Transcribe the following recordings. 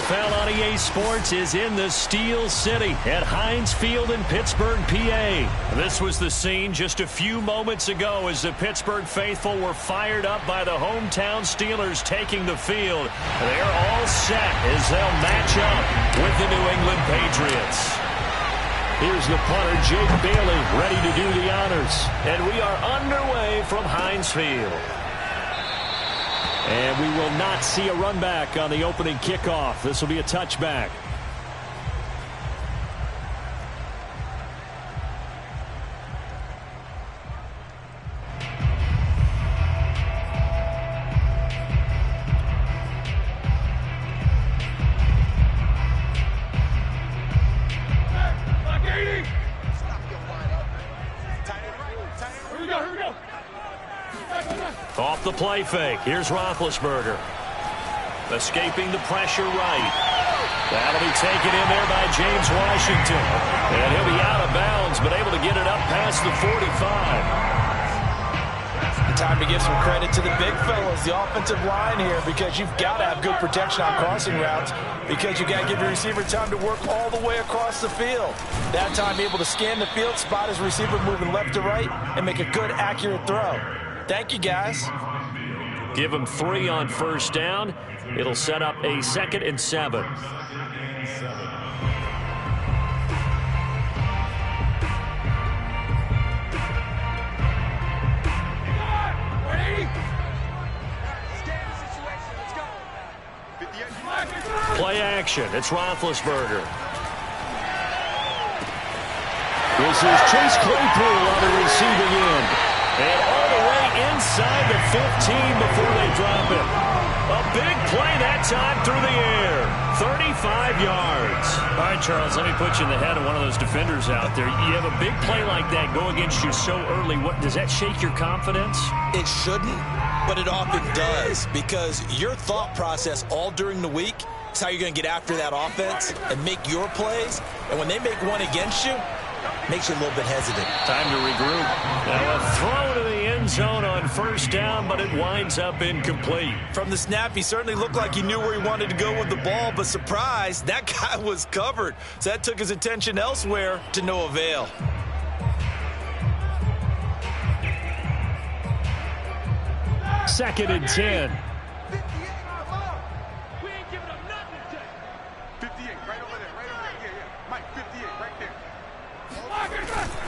NFL on EA Sports is in the Steel City at Heinz Field in Pittsburgh, PA. This was the scene just a few moments ago as the Pittsburgh faithful were fired up by the hometown Steelers taking the field. They're all set as they'll match up with the New England Patriots. Here's the punter, Jake Bailey, ready to do the honors. And we are underway from Heinz Field. And we will not see a run back on the opening kickoff. This will be a touchback. Off the play fake. Here's Roethlisberger. Escaping the pressure right. That'll be taken in there by James Washington. And he'll be out of bounds, but able to get it up past the 45. Time to give some credit to the big fellas, the offensive line here, because you've got to have good protection on crossing routes, because you got to give your receiver time to work all the way across the field. That time able to scan the field, spot his receiver moving left to right, and make a good, accurate throw. Thank you, guys. Give him 3 on first down. It'll set up a 2nd and 7. Play action. It's Roethlisberger. This is Chase Claypool on the receiving end. And all the way inside the 15 before they drop it. A big play that time through the air. 35 yards. All right, Charles, let me put you in the head of one of those defenders out there. You have a big play like that go against you so early. What does that shake your confidence? It shouldn't, but it often does, because your thought process all during the week is how you're going to get after that offense and make your plays. And when they make one against you, makes you a little bit hesitant. Time to regroup. Now a throw to the end zone on first down, but it winds up incomplete. From the snap, he certainly looked like he knew where he wanted to go with the ball, but surprise, that guy was covered. So that took his attention elsewhere to no avail. Second and 10.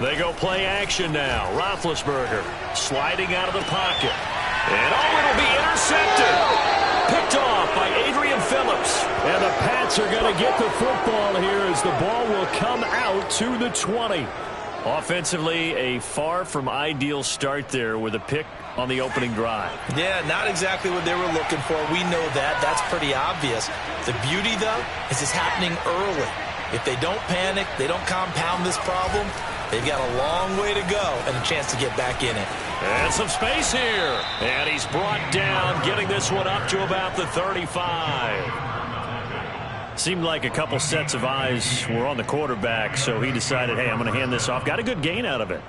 They go play action now. Roethlisberger sliding out of the pocket. And it'll be intercepted. Picked off by Adrian Phillips. And the Pats are going to get the football here as the ball will come out to the 20. Offensively, a far from ideal start there with a pick on the opening drive. Yeah, not exactly what they were looking for. We know that. That's pretty obvious. The beauty, though, is it's happening early. If they don't panic, they don't compound this problem, they've got a long way to go and a chance to get back in it. And some space here. And he's brought down, getting this one up to about the 35. Seemed like a couple sets of eyes were on the quarterback, so he decided, hey, I'm going to hand this off. Got a good gain out of it.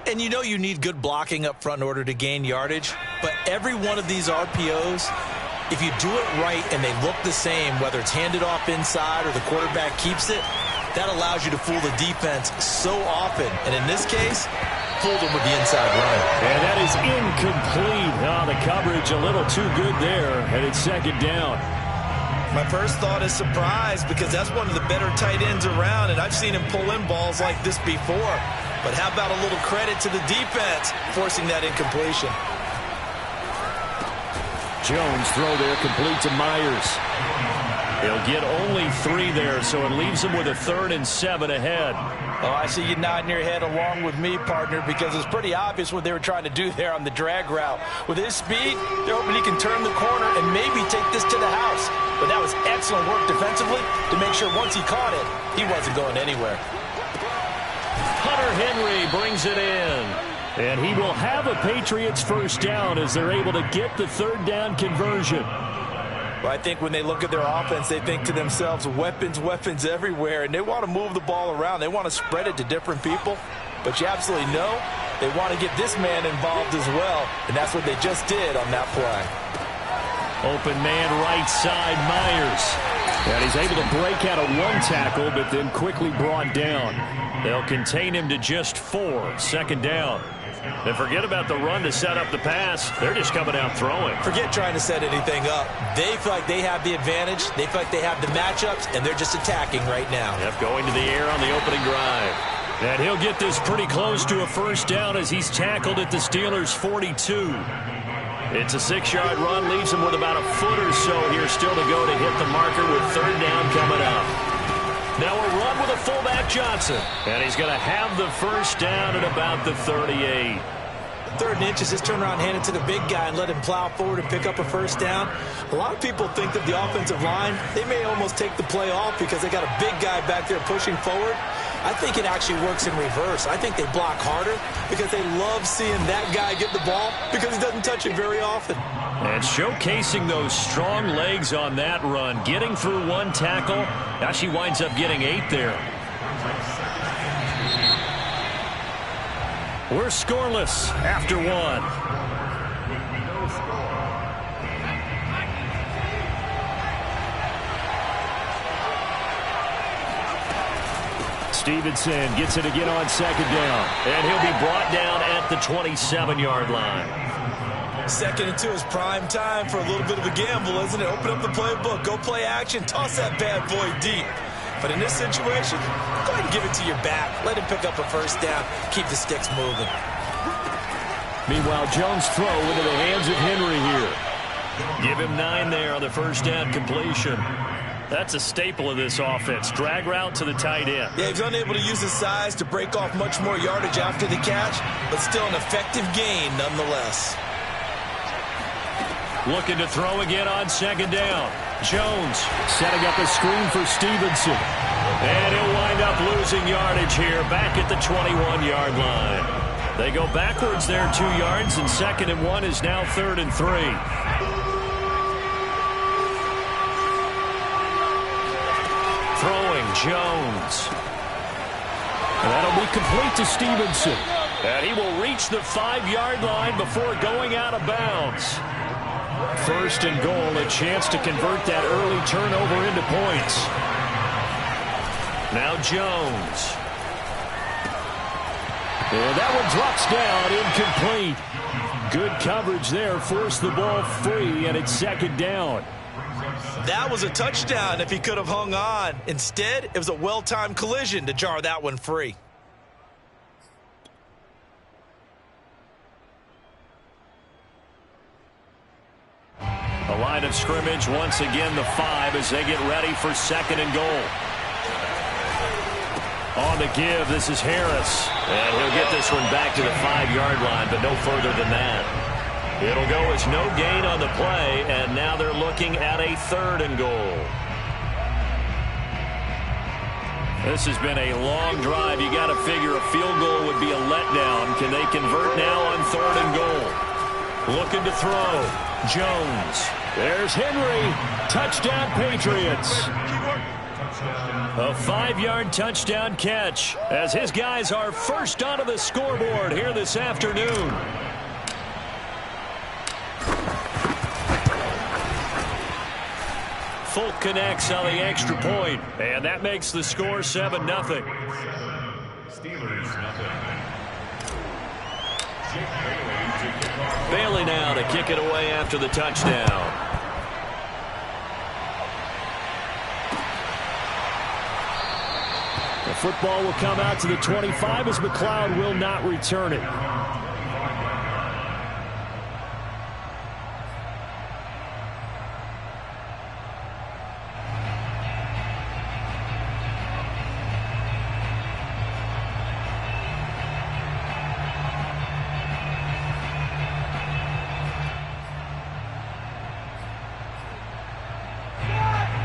And you know you need good blocking up front in order to gain yardage, but every one of these RPOs, if you do it right and they look the same, whether it's handed off inside or the quarterback keeps it, that allows you to fool the defense so often. And in this case, fooled them with the inside run. And that is incomplete. Oh, the coverage a little too good there, and it's second down. My first thought is surprise, because that's one of the better tight ends around, and I've seen him pull in balls like this before. But how about a little credit to the defense forcing that incompletion? Jones throw there complete to Myers. He'll get only 3 there, so it leaves him with a 3rd and 7 ahead. Oh, I see you nodding your head along with me, partner, because it's pretty obvious what they were trying to do there on the drag route. With his speed, they're hoping he can turn the corner and maybe take this to the house. But that was excellent work defensively to make sure once he caught it, he wasn't going anywhere. Hunter Henry brings it in. And he will have a Patriots first down as they're able to get the 3rd down conversion. Well, I think when they look at their offense, they think to themselves, weapons, weapons everywhere, and they want to move the ball around. They want to spread it to different people, but you absolutely know they want to get this man involved as well, and that's what they just did on that play. Open man right side, Myers. And he's able to break out of one tackle, but then quickly brought down. They'll contain him to just 4. Second down. And forget about the run to set up the pass. They're just coming out throwing. Forget trying to set anything up. They feel like they have the advantage. They feel like they have the matchups, and they're just attacking right now. Yep, going to the air on the opening drive. And he'll get this pretty close to a first down as he's tackled at the Steelers' 42. It's a 6-yard run, leaves him with about a foot or so here still to go to hit the marker with third down coming up. Now a run with a fullback Johnson. And he's going to have the first down at about the 38. 3rd and inches, just turn around, hand it to the big guy, and let him plow forward and pick up a first down. A lot of people think that the offensive line, they may almost take the play off because they got a big guy back there pushing forward. I think it actually works in reverse. I think they block harder because they love seeing that guy get the ball because he doesn't touch it very often. And showcasing those strong legs on that run, getting through one tackle, actually winds up getting 8 there. We're scoreless after 1. Stevenson gets it again on second down. And he'll be brought down at the 27-yard line. 2nd and 2 is prime time for a little bit of a gamble, isn't it? Open up the playbook, go play action, toss that bad boy deep. But in this situation, go ahead and give it to your back. Let him pick up a first down. Keep the sticks moving. Meanwhile, Jones' throw into the hands of Henry here. Give him 9 there on the first down completion. That's a staple of this offense. Drag route to the tight end. Yeah, he's unable to use his size to break off much more yardage after the catch, but still an effective gain nonetheless. Looking to throw again on second down. Jones setting up a screen for Stevenson. And he'll wind up losing yardage here back at the 21-yard line. They go backwards there 2 yards, and 2nd and 1 is now 3rd and 3. Throwing Jones. And that'll be complete to Stevenson. And he will reach the 5-yard line before going out of bounds. 1st and goal, a chance to convert that early turnover into points. Now Jones. And that one drops down, incomplete. Good coverage there, forced the ball free, and it's 2nd down. That was a touchdown if he could have hung on. Instead, it was a well-timed collision to jar that one free. A line of scrimmage, once again the 5 as they get ready for 2nd and goal. On the give, this is Harris. And he'll get this one back to the 5-yard line, but no further than that. It'll go as no gain on the play, and now they're looking at a 3rd and goal. This has been a long drive. You got to figure a field goal would be a letdown. Can they convert now on 3rd and goal? Looking to throw. Jones. There's Henry. Touchdown, Patriots. A 5-yard touchdown catch as his guys are first onto the scoreboard here this afternoon. Folk connects on the extra point, and that makes the score 7-0. Steelers, Bailey now to kick it away after the touchdown. The football will come out to the 25 as McLeod will not return it.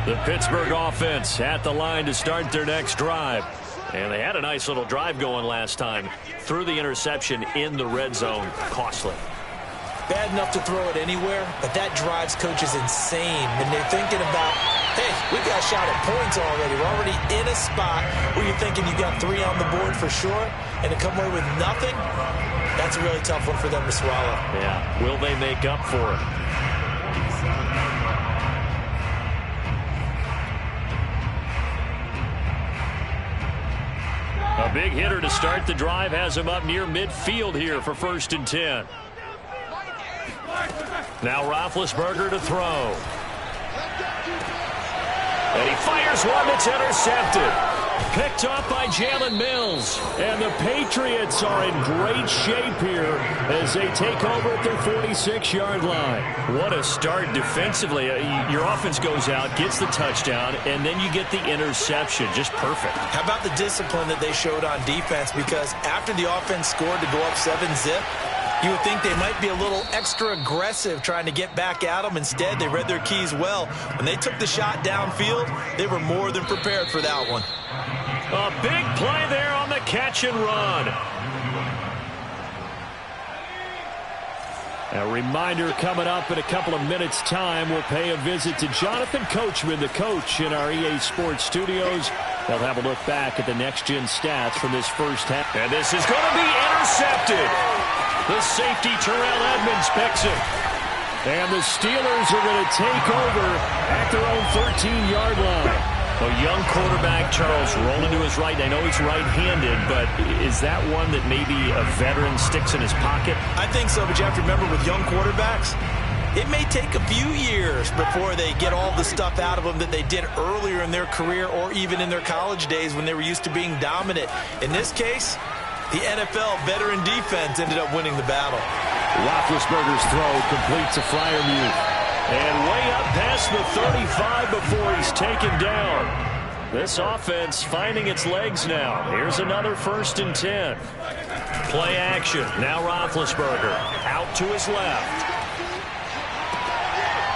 The Pittsburgh offense at the line to start their next drive. And they had a nice little drive going last time. Threw the interception in the red zone. Costly. Bad enough to throw it anywhere, but that drives coaches insane when they're thinking about, hey, we got a shot at points already. We're already in a spot where you're thinking you got 3 on the board for sure, and to come away with nothing, that's a really tough one for them to swallow. Yeah. Will they make up for it? Big hitter to start the drive has him up near midfield here for 1st and 10. Now Roethlisberger to throw. And he fires one that's intercepted. Picked off by Jalen Mills. And the Patriots are in great shape here as they take over at their 46-yard line. What a start defensively. Your offense goes out, gets the touchdown, and then you get the interception. Just perfect. How about the discipline that they showed on defense? Because after the offense scored to go up 7-zip, you would think they might be a little extra aggressive trying to get back at them. Instead, they read their keys well. When they took the shot downfield, they were more than prepared for that one. A big play there on the catch and run. A reminder coming up in a couple of minutes' time. We'll pay a visit to Jonathan Coachman, the coach in our EA Sports studios. They'll have a look back at the next-gen stats from this first half. And this is going to be intercepted. The safety, Terrell Edmonds, picks it. And the Steelers are going to take over at their own 13-yard line. A young quarterback, Charles, rolling to his right. I know he's right-handed, but is that one that maybe a veteran sticks in his pocket? I think so, but you have to remember with young quarterbacks, it may take a few years before they get all the stuff out of them that they did earlier in their career or even in their college days when they were used to being dominant. In this case, the NFL veteran defense ended up winning the battle. Roethlisberger's throw completes a Freiermuth. And way up past the 35 before he's taken down. This offense finding its legs now. Here's another 1st and 10. Play action. Now Roethlisberger out to his left.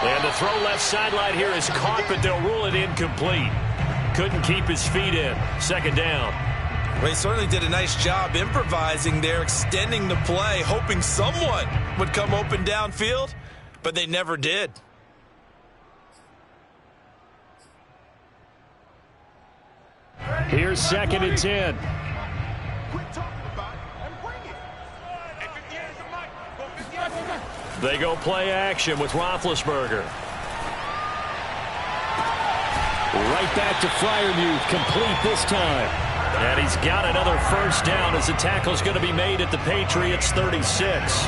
And the throw left sideline here is caught, but they'll rule it incomplete. Couldn't keep his feet in. 2nd down. Well, he certainly did a nice job improvising there, extending the play, hoping someone would come open downfield, but they never did. Here's 2nd and 10. They go play action with Roethlisberger. Right back to Freiermuth, complete this time. And he's got another 1st down as the tackle's going to be made at the Patriots' 36.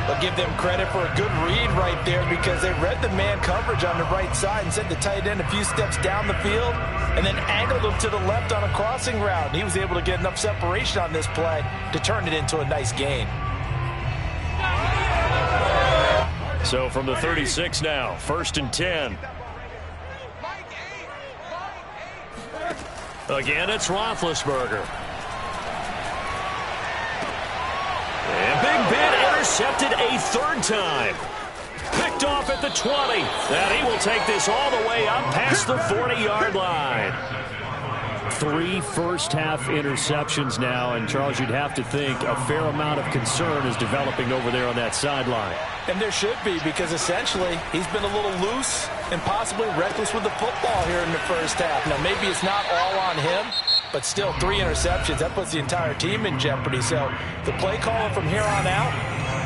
But give them credit for a good read right there because they read the man coverage on the right side and sent the tight end a few steps down the field and then angled him to the left on a crossing route. He was able to get enough separation on this play to turn it into a nice gain. So from the 36 now, 1st and 10. Again, it's Roethlisberger. And Big Ben intercepted a 3rd time. Picked off at the 20. And he will take this all the way up past the 40-yard line. 3 first-half interceptions now. And, Charles, you'd have to think a fair amount of concern is developing over there on that sideline. And there should be because, essentially, he's been a little loose and possibly reckless with the football here in the first half. Now, maybe it's not all on him, but still 3 interceptions. That puts the entire team in jeopardy. So the play caller from here on out,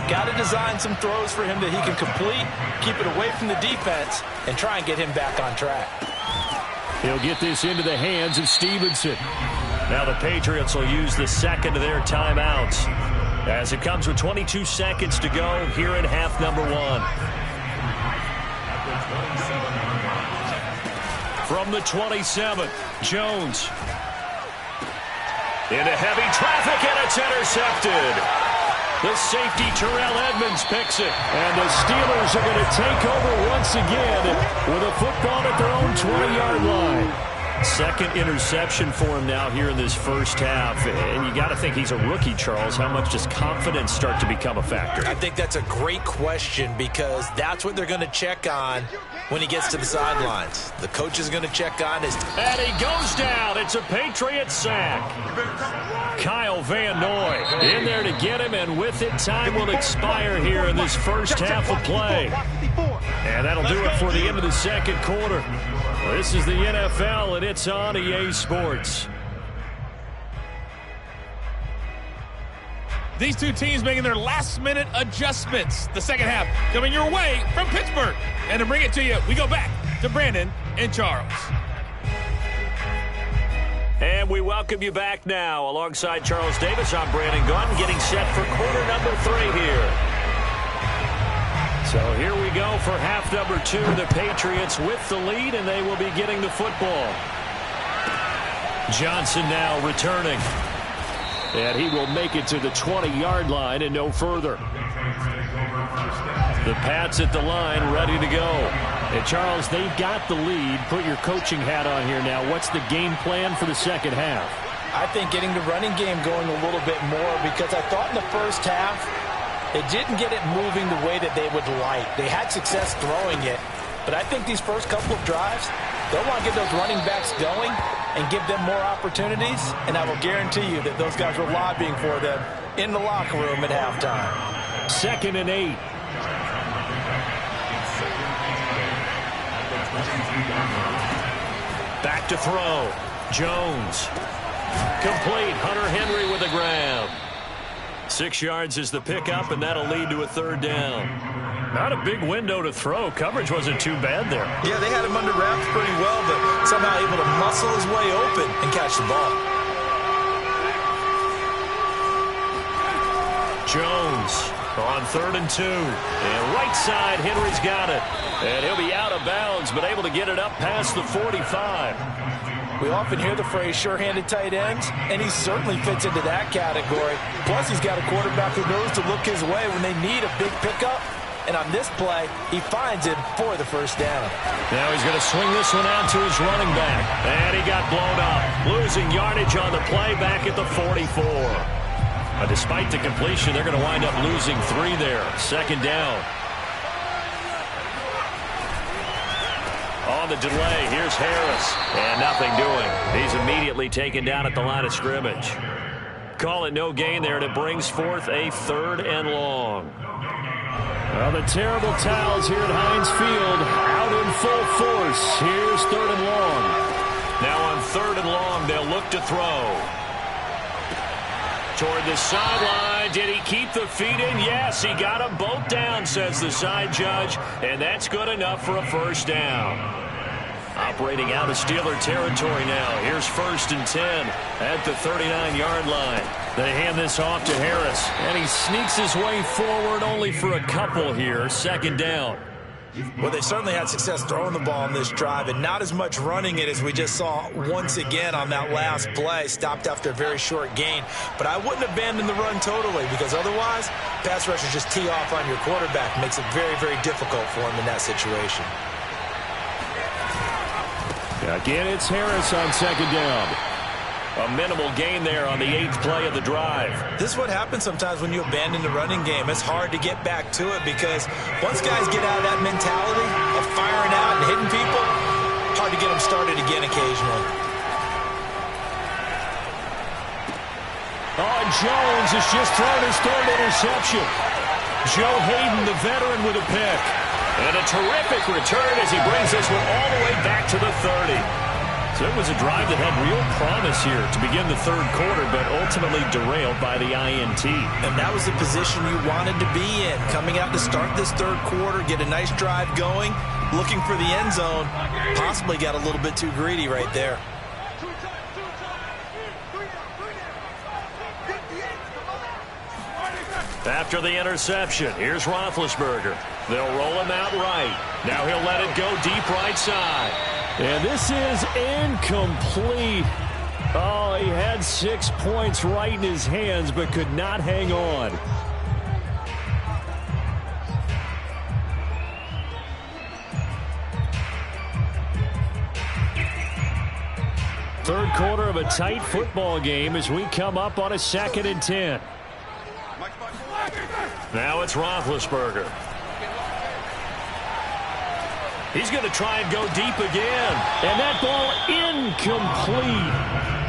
got to design some throws for him that he can complete, keep it away from the defense, and try and get him back on track. He'll get this into the hands of Stevenson. Now the Patriots will use the 2nd of their timeouts as it comes with 22 seconds to go here in half number 1. From the 27, Jones. Into heavy traffic, and it's intercepted. The safety, Terrell Edmonds, picks it. And the Steelers are going to take over once again with a football at their own 20-yard line. 2nd interception for him now here in this first half. And you got to think he's a rookie, Charles. How much does confidence start to become a factor? I think that's a great question because that's what they're going to check on when he gets to the sidelines. The coach is going to check on his... And he goes down. It's a Patriot sack. Kyle Van Noy in there to get him, and with it, time will expire here in this first half of play. And that'll do it for the end of the 2nd quarter. This is the NFL, and it's on EA Sports. These two teams making their last-minute adjustments. The second half coming your way from Pittsburgh. And to bring it to you, we go back to Brandon and Charles. And we welcome you back now. Alongside Charles Davis, I'm Brandon Gunn, getting set for quarter number 3 here. So here we go for half number 2. The Patriots with the lead, and they will be getting the football. Johnson now returning. And he will make it to the 20-yard line and no further. The Pats at the line, ready to go. And Charles, they've got the lead. Put your coaching hat on here now. What's the game plan for the second half? I think getting the running game going a little bit more, because I thought in the first half they didn't get it moving the way that they would like. They had success throwing it, but I think these first couple of drives, they'll want to get those running backs going and give them more opportunities, and I will guarantee you that those guys were lobbying for them in the locker room at halftime. 2nd and 8. Back to throw. Jones. Complete. Hunter Henry with the grab. 6 yards is the pickup, and that'll lead to a 3rd down. Not a big window to throw. Coverage wasn't too bad there. Yeah, they had him under wraps pretty well, but somehow able to muscle his way open and catch the ball. Jones on 3rd and 2. And right side, Henry's got it. And he'll be out of bounds, but able to get it up past the 45. We often hear the phrase sure-handed tight ends, and he certainly fits into that category. Plus, he's got a quarterback who knows to look his way when they need a big pickup. And on this play, he finds him for the 1st down. Now he's going to swing this one out to his running back. And he got blown up. Losing yardage on the play back at the 44. Despite the completion, they're going to wind up losing 3 there. 2nd down. On the delay, here's Harris. And nothing doing. He's immediately taken down at the line of scrimmage. Call it no gain there, and it brings forth a 3rd and long. Well, the terrible towels here at Heinz Field out in full force. Here's 3rd and long. Now on 3rd and long, they'll look to throw. Toward the sideline. Did he keep the feet in? Yes, he got them both down, says the side judge. And that's good enough for a 1st down. Operating out of Steeler territory now. Here's 1st and 10 at the 39-yard line. They hand this off to Harris, and he sneaks his way forward only for a couple here. 2nd down. Well, they certainly had success throwing the ball on this drive, and not as much running it as we just saw once again on that last play. Stopped after a very short gain. But I wouldn't abandon the run totally, because otherwise, pass rushers just tee off on your quarterback. Makes it very, very difficult for him in that situation. Again, it's Harris on 2nd down. A minimal gain there on the 8th play of the drive. This is what happens sometimes when you abandon the running game. It's hard to get back to it, because once guys get out of that mentality of firing out and hitting people, hard to get them started again occasionally. Oh, Jones has just thrown his 3rd interception. Joe Hayden, the veteran, with a pick. And a terrific return as he brings this one all the way back to the 30. So it was a drive that had real promise here to begin the 3rd quarter, but ultimately derailed by the INT. And that was the position you wanted to be in. Coming out to start this 3rd quarter, get a nice drive going, looking for the end zone. Possibly got a little bit too greedy right there. After the interception, here's Roethlisberger. They'll roll him out right. Now he'll let it go deep right side. And this is incomplete. Oh, he had 6 points right in his hands, but could not hang on. Third quarter of a tight football game as we come up on a 2nd and 10. Now it's Roethlisberger. He's going to try and go deep again. And that ball incomplete.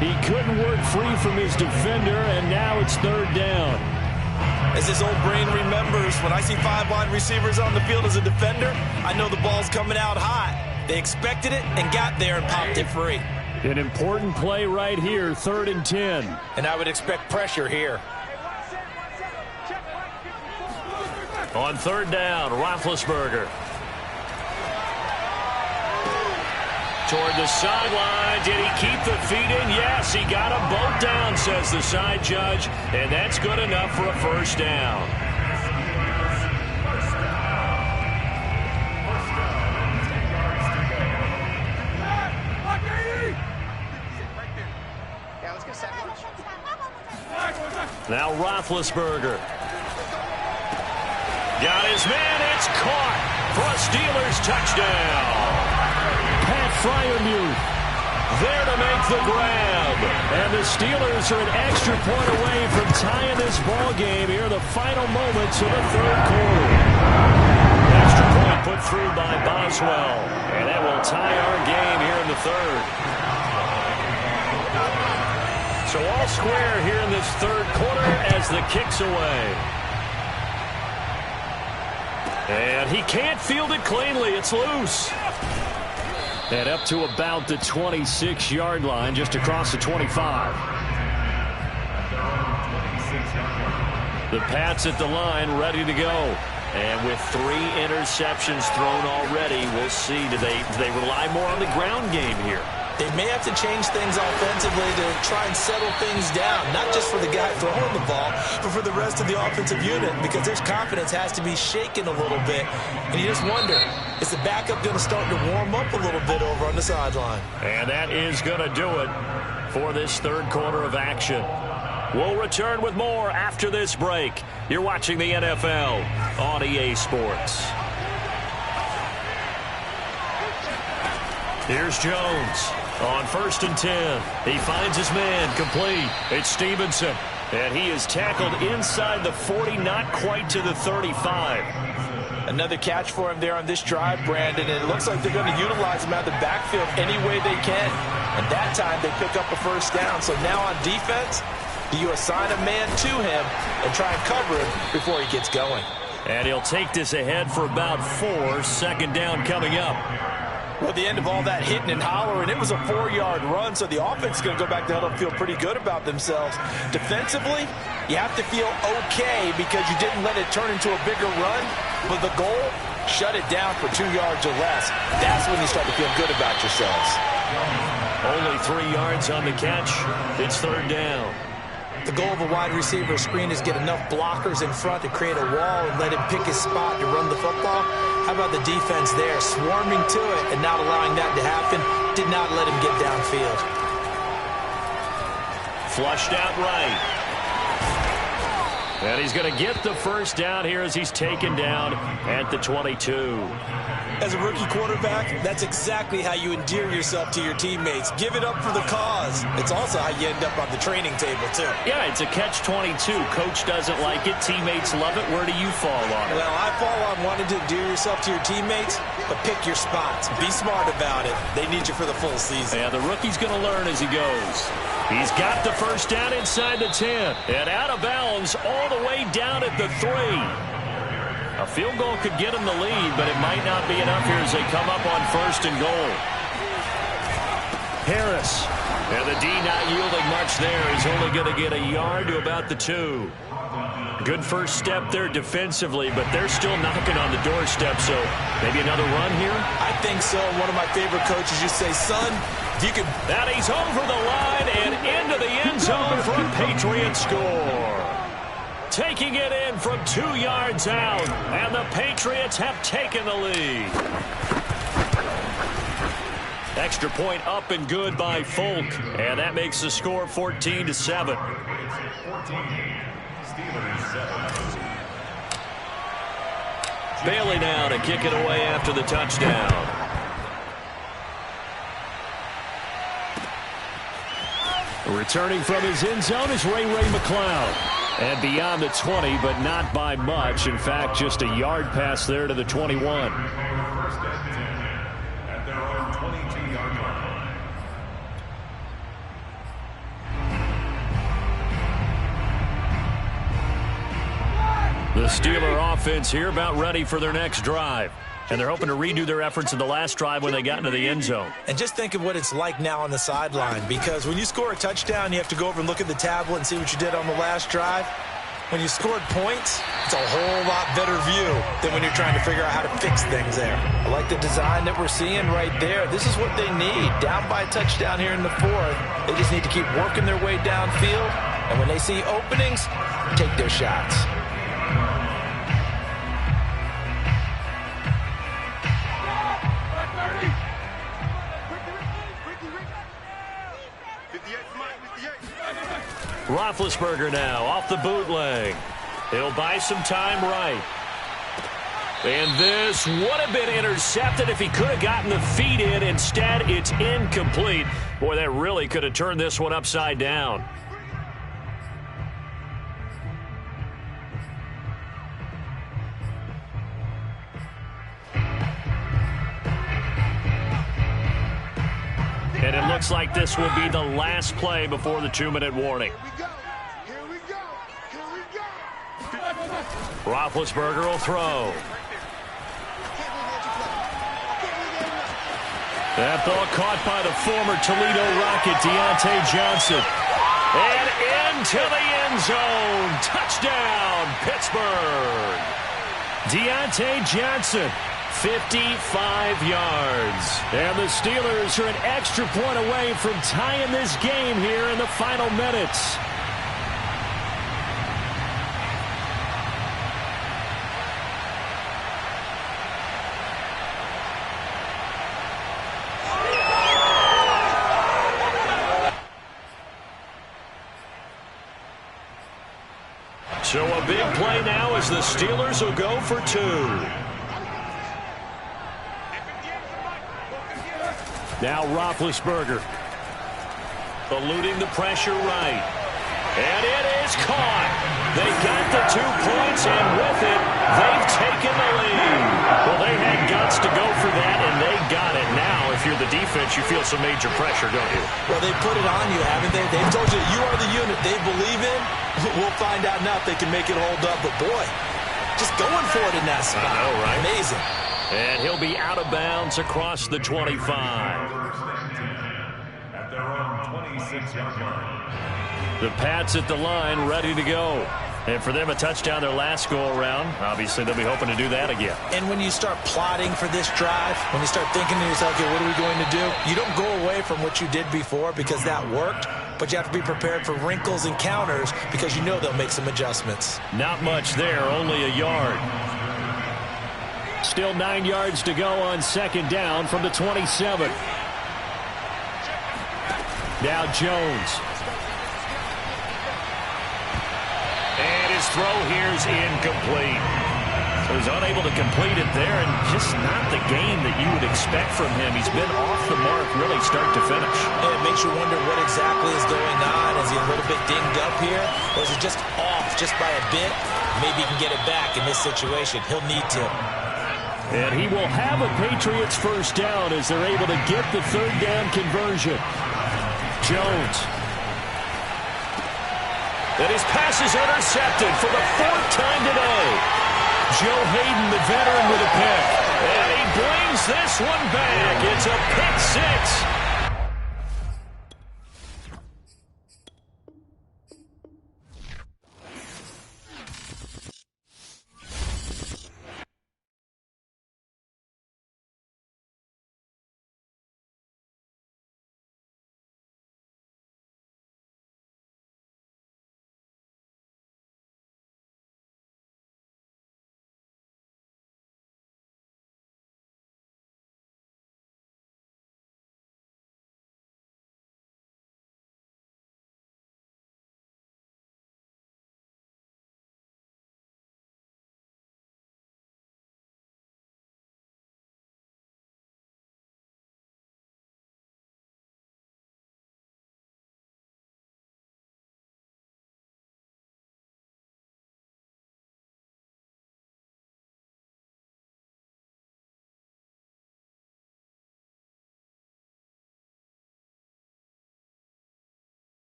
He couldn't work free from his defender, and now it's 3rd down. As his old brain remembers, when I see 5 wide receivers on the field as a defender, I know the ball's coming out hot. They expected it and got there and popped it free. An important play right here, 3rd and 10. And I would expect pressure here. On 3rd down, Roethlisberger. Toward the sideline. Did he keep the feet in? Yes, he got them both down, says the side judge. And that's good enough for a first down. Now Roethlisberger. Got his man. It's caught for a Steelers touchdown. Pat Freiermuth there to make the grab. And the Steelers are an extra point away from tying this ball game here in the final moments of the third quarter. Extra point put through by Boswell. And that will tie our game here in the third. So all square here in this third quarter as the kick's away. And he can't field it cleanly. It's loose. And up to about the 26-yard line, just across the 25. The Pats at the line, ready to go. And with 3 interceptions thrown already, we'll see. Do they rely more on the ground game here? They may have to change things offensively to try and settle things down, not just for the guy throwing the ball, but for the rest of the offensive unit, because their confidence has to be shaken a little bit. And you just wonder, is the backup going to start to warm up a little bit over on the sideline? And that is going to do it for this third quarter of action. We'll return with more after this break. You're watching the NFL on EA Sports. Here's Jones on 1st and 10. He finds his man complete. It's Stevenson. And he is tackled inside the 40, not quite to the 35. Another catch for him there on this drive, Brandon. And it looks like they're going to utilize him out of the backfield any way they can. And that time they pick up a first down. So now on defense, do you assign a man to him and try and cover him before he gets going? And he'll take this ahead for about 4. Second down coming up. Well, at the end of all that hitting and hollering, it was a 4-yard run, so the offense is going to go back to huddle and feel pretty good about themselves. Defensively, you have to feel okay because you didn't let it turn into a bigger run, but the goal, shut it down for 2 yards or less. That's when you start to feel good about yourselves. Only 3 yards on the catch. It's third down. The goal of a wide receiver screen is get enough blockers in front to create a wall and let him pick his spot to run the football. How about the defense there, swarming to it and not allowing that to happen? Did not let him get downfield. Flushed out right. And he's going to get the first down here as he's taken down at the 22. As a rookie quarterback, that's exactly how you endear yourself to your teammates. Give it up for the cause. It's also how you end up on the training table, too. Yeah, it's a catch-22. Coach doesn't like it. Teammates love it. Where do you fall on it? Well, I fall on wanting to endear yourself to your teammates, but pick your spots. Be smart about it. They need you for the full season. Yeah, the rookie's going to learn as he goes. He's got the first down inside the 10. And out of bounds all the way down at the 3. A field goal could get him the lead, but it might not be enough here as they come up on 1st and goal. Harris. And the D not yielding much there. He's only going to get a yard to about the 2. Good first step there defensively, but they're still knocking on the doorstep, so maybe another run here? I think so. One of my favorite coaches used to say, son, if you can... And he's over the line and into the end zone for a Patriot score. Taking it in from 2 yards out, and the Patriots have taken the lead. Extra point up and good by Folk, and that makes the score 14-7. Bailey now to kick it away after the touchdown. Returning from his end zone is Ray McCloud. And beyond the 20, but not by much. In fact, just a yard pass there to the 21. At their own 22-yard line. The Steeler offense here about ready for their next drive. And they're hoping to redo their efforts in the last drive when they got into the end zone. And just think of what it's like now on the sideline, because when you score a touchdown, you have to go over and look at the tablet and see what you did on the last drive. when you scored points, it's a whole lot better view than when you're trying to figure out how to fix things there. I like the design that we're seeing right there. This is what they need. Down by a touchdown here in the fourth. They just need to keep working their way downfield. And when they see openings, take their shots. Roethlisberger now off the bootleg. He'll buy some time right. And this would have been intercepted if he could have gotten the feet in. Instead, it's incomplete. Boy, that really could have turned this one upside down. And it looks like this will be the last play before the 2-minute warning. Roethlisberger will throw. That ball caught by the former Toledo Rocket, Deontay Johnson. And into the end zone. Touchdown, Pittsburgh. Deontay Johnson, 55 yards. And the Steelers are an extra point away from tying this game here in the final minutes. So a big play now as the Steelers will go for 2. Now Roethlisberger eluding the pressure right. And it is caught. They got the 2 points, and with it, they've taken the lead. Well, they had guts to go for that, and they got it. Now, if you're the defense, you feel some major pressure, don't you? Well, they put it on you, haven't they? They've told you you are the unit they believe in. We'll find out now if they can make it hold up. But, boy, just going for it in that spot. I know, right? Amazing. And he'll be out of bounds across the 25. At their own 26-yard line. The Pats at the line, ready to go. And for them, a touchdown their last go-around. Obviously, they'll be hoping to do that again. And when you start plotting for this drive, when you start thinking to yourself, okay, what are we going to do? You don't go away from what you did before because that worked, but you have to be prepared for wrinkles and counters because you know they'll make some adjustments. Not much there, only a yard. Still 9 yards to go on second down from the 27. Now Jones. And his throw here is incomplete. So he's unable to complete it there, and just not the game that you would expect from him. He's been off the mark really start to finish. And it makes you wonder what exactly is going on. Is he a little bit dinged up here? Or is it just off just by a bit? Maybe he can get it back in this situation. He'll need to. And he will have a Patriots first down as they're able to get the third down conversion. Jones. And his pass is intercepted for the 4th time today. Joe Hayden, the veteran, with a pick. And he brings this one back. It's a pick 6.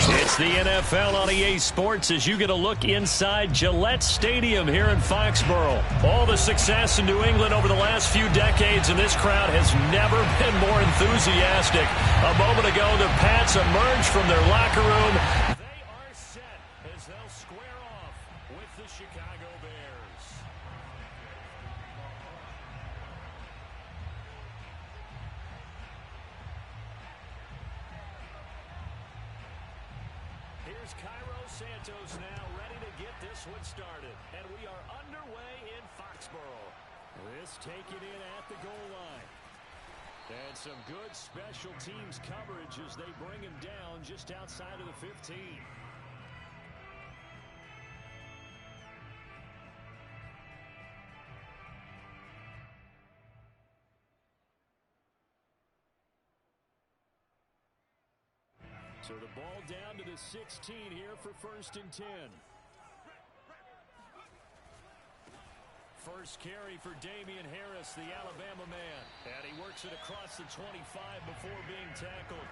It's the NFL on EA Sports as you get a look inside Gillette Stadium here in Foxborough. All the success in New England over the last few decades, and this crowd has never been more enthusiastic. A moment ago, the Pats emerged from their locker room. They are set as they'll square off with the Chicago Bears. Here's Cairo Santos now ready to get this one started. And we are underway in Foxborough. This taken in at the goal line. And some good special teams coverage as they bring him down just outside of the 15. So the ball down to the 16 here for 1st and 10. First carry for Damian Harris, the Alabama man. And he works it across the 25 before being tackled.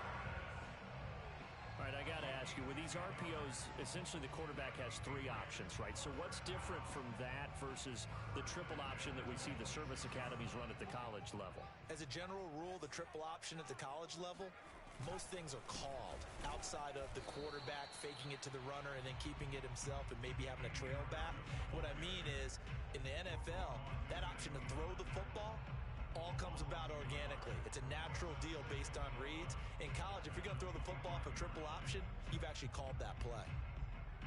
All right, I got to ask you, with these RPOs, essentially the quarterback has 3 options, right? So what's different from that versus the triple option that we see the service academies run at the college level? As a general rule, the triple option at the college level, most things are called outside of the quarterback faking it to the runner and then keeping it himself and maybe having a trail back. What I mean is, in the NFL, that option to throw the football all comes about organically. It's a natural deal based on reads. In college, if you're going to throw the football for triple option, you've actually called that play.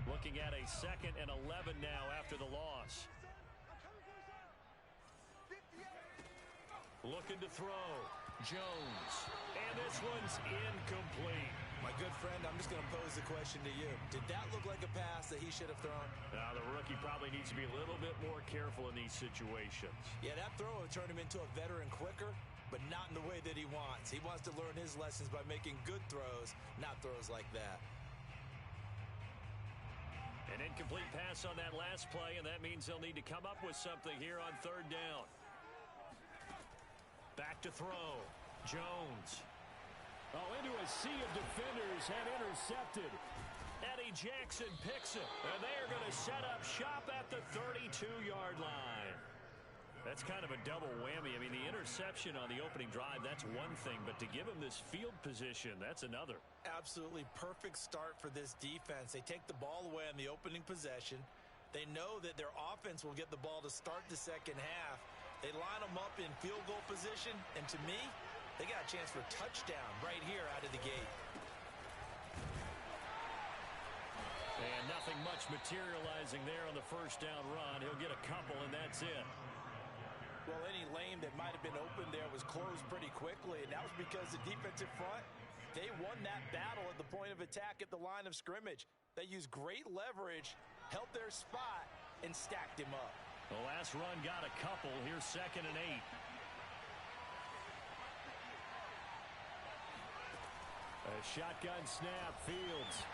Looking at a 2nd and 11 now after the loss. Looking to throw. Jones. And this one's incomplete. My good friend, I'm just going to pose the question to you. Did that look like a pass that he should have thrown? Now, the rookie probably needs to be a little bit more careful in these situations. Yeah, that throw would turn him into a veteran quicker, but not in the way that he wants. He wants to learn his lessons by making good throws, not throws like that. An incomplete pass on that last play, and that means they'll need to come up with something here on 3rd down. Back to throw. Jones. Oh, into a sea of defenders and intercepted. Eddie Jackson picks it. And they are going to set up shop at the 32-yard line. That's kind of a double whammy. I mean, the interception on the opening drive, that's one thing. But to give him this field position, that's another. Absolutely perfect start for this defense. They take the ball away on the opening possession. They know that their offense will get the ball to start the second half. They line them up in field goal position, and to me, they got a chance for a touchdown right here out of the gate. And nothing much materializing there on the 1st down run. He'll get a couple, and that's it. Well, any lane that might have been open there was closed pretty quickly, and that was because the defensive front, they won that battle at the point of attack at the line of scrimmage. They used great leverage, held their spot, and stacked him up. The last run got a couple. Here's 2nd and 8. A shotgun snap. Fields.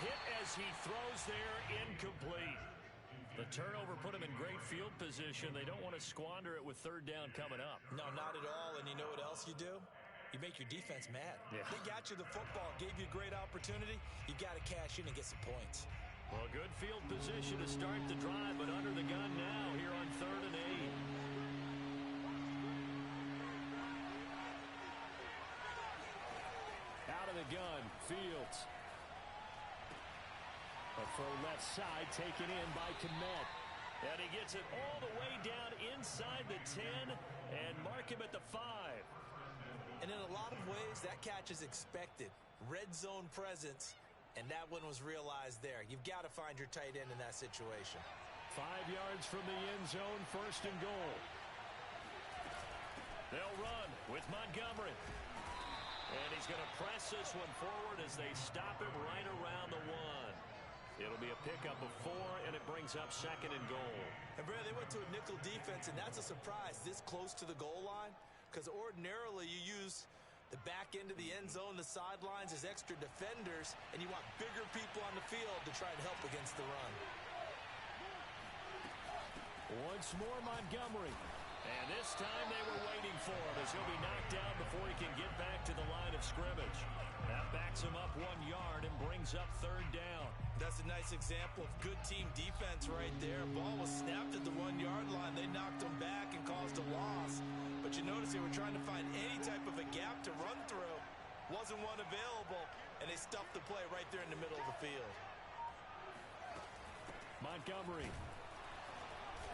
Hit as he throws there. Incomplete. The turnover put him in great field position. They don't want to squander it with 3rd down coming up. No, not at all. And you know what else you do? You make your defense mad. Yeah. They got you the football, gave you a great opportunity. You got to cash in and get some points. Well, good field position to start the drive, but under the gun now here on 3rd and 8. Out of the gun, Fields. A throw left side taken in by Kmet. And he gets it all the way down inside the 10 and mark him at the 5. And in a lot of ways, that catch is expected. Red zone presence. And that one was realized there. You've got to find your tight end in that situation. 5 yards from the end zone, 1st and goal. They'll run with Montgomery. And he's going to press this one forward as they stop him right around the 1. It'll be a pickup of 4, and it brings up 2nd and goal. And, Brad, they went to a nickel defense, and that's a surprise this close to the goal line. Because ordinarily you use the back back into the end zone, the sidelines, there's extra defenders, and you want bigger people on the field to try and help against the run. Once more, Montgomery. And this time they were waiting for him as he'll be knocked down before he can get back to the line of scrimmage. That backs him up 1 yard and brings up 3rd down. That's a nice example of good team defense right there. Ball was snapped at the 1 yard line. They knocked him back and caused a loss. But you notice they were trying to find any type of a gap to run through. Wasn't one available, and they stuffed the play right there in the middle of the field. Montgomery.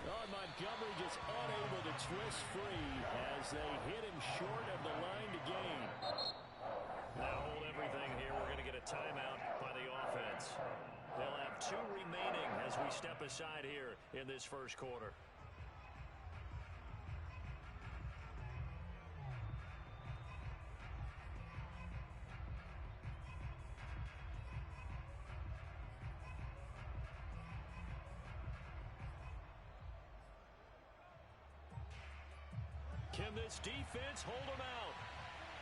Oh, Montgomery just unable to twist free as they hit him short of the line to gain. Now hold everything here. We're going to get a timeout by the offense. They'll have 2 remaining as we step aside here in this first quarter. Can this defense hold them out?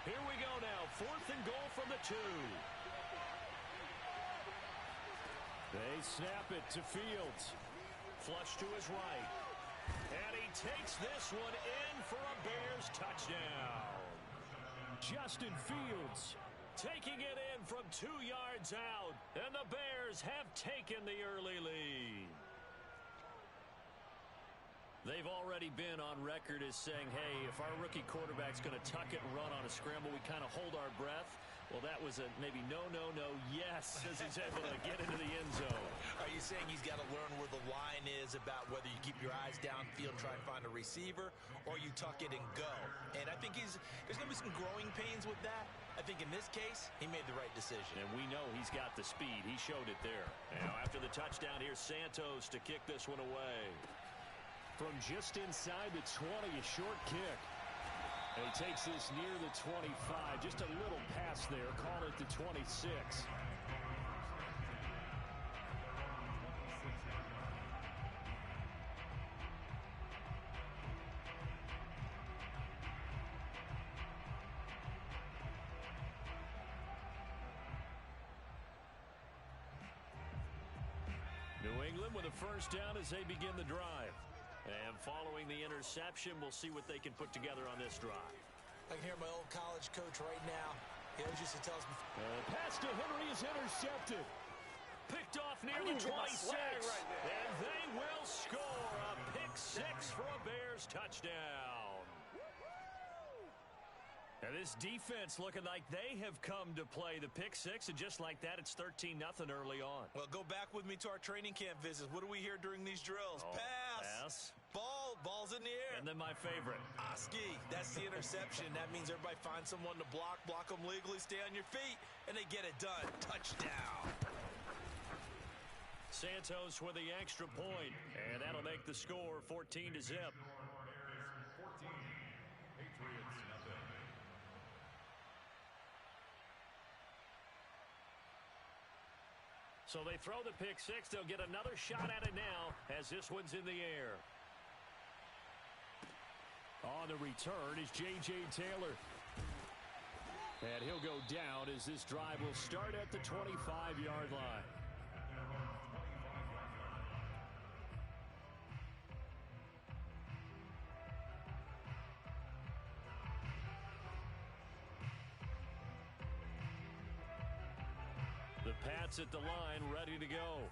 Here we go now. 4th and goal from the 2. They snap it to Fields. Flush to his right. And he takes this one in for a Bears touchdown. Justin Fields taking it in from 2 yards out. And the Bears have taken the early lead. They've already been on record as saying, hey, if our rookie quarterback's going to tuck it and run on a scramble, we kind of hold our breath. Well, that was a maybe no, yes, as he's able to get into the end zone. Are you saying he's got to learn where the line is about whether you keep your eyes downfield, try and find a receiver, or you tuck it and go? And I think there's going to be some growing pains with that. I think in this case, he made the right decision. And we know he's got the speed. He showed it there. Now, after the touchdown, here's Santos to kick this one away. From just inside the 20, a short kick. And he takes this near the 25. Just a little pass there. Call it the 26. New England with a first down as they begin the drive. And following the interception, we'll see what they can put together on this drive. I can hear my old college coach right now. He always used to tell us before. Pass to Henry is intercepted. Picked off near the 26. And they will score a pick 6 for a Bears touchdown. And this defense looking like they have come to play the pick 6, and just like that, it's 13-0 early on. Well, go back with me to our training camp visits. What do we hear during these drills? Pass. Ball's in the air. And then my favorite. Oski, that's the interception. That means everybody finds someone to block them legally, stay on your feet, and they get it done. Touchdown. Santos with the extra point, and that'll make the score 14-0. 14, Patriots nothing. So they throw the pick 6. They'll get another shot at it now as this one's in the air. On the return is J.J. Taylor. And he'll go down as this drive will start at the 25-yard line. The Pats at the line ready to go.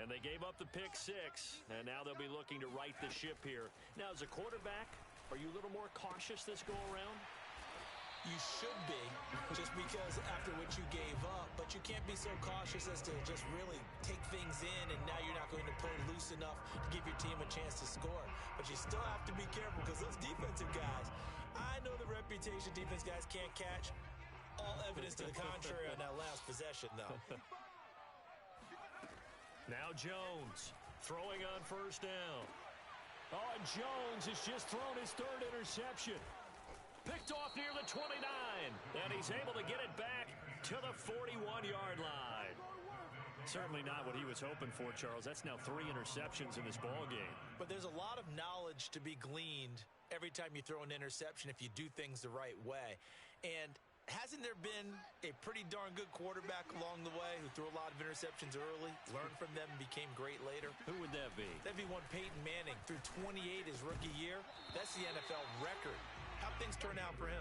And they gave up the pick 6. And now they'll be looking to right the ship here. Now, as a quarterback, are you a little more cautious this go-around? You should be, just because after what you gave up. But you can't be so cautious as to just really take things in, and now you're not going to play loose enough to give your team a chance to score. But you still have to be careful because those defensive guys, I know the reputation defense guys can't catch. All evidence to the contrary on that last possession, though. Now Jones throwing on first down. Oh, and Jones has just thrown his 3rd interception. Picked off near the 29. And he's able to get it back to the 41-yard line. Certainly not what he was hoping for, Charles. That's now 3 interceptions in this ball game. But there's a lot of knowledge to be gleaned every time you throw an interception if you do things the right way. And has hasn't there been a pretty darn good quarterback along the way who threw a lot of interceptions early, learned from them, and became great later? Who would that be? That'd be one Peyton Manning, threw 28 his rookie year. That's the NFL record. How'd things turn out for him?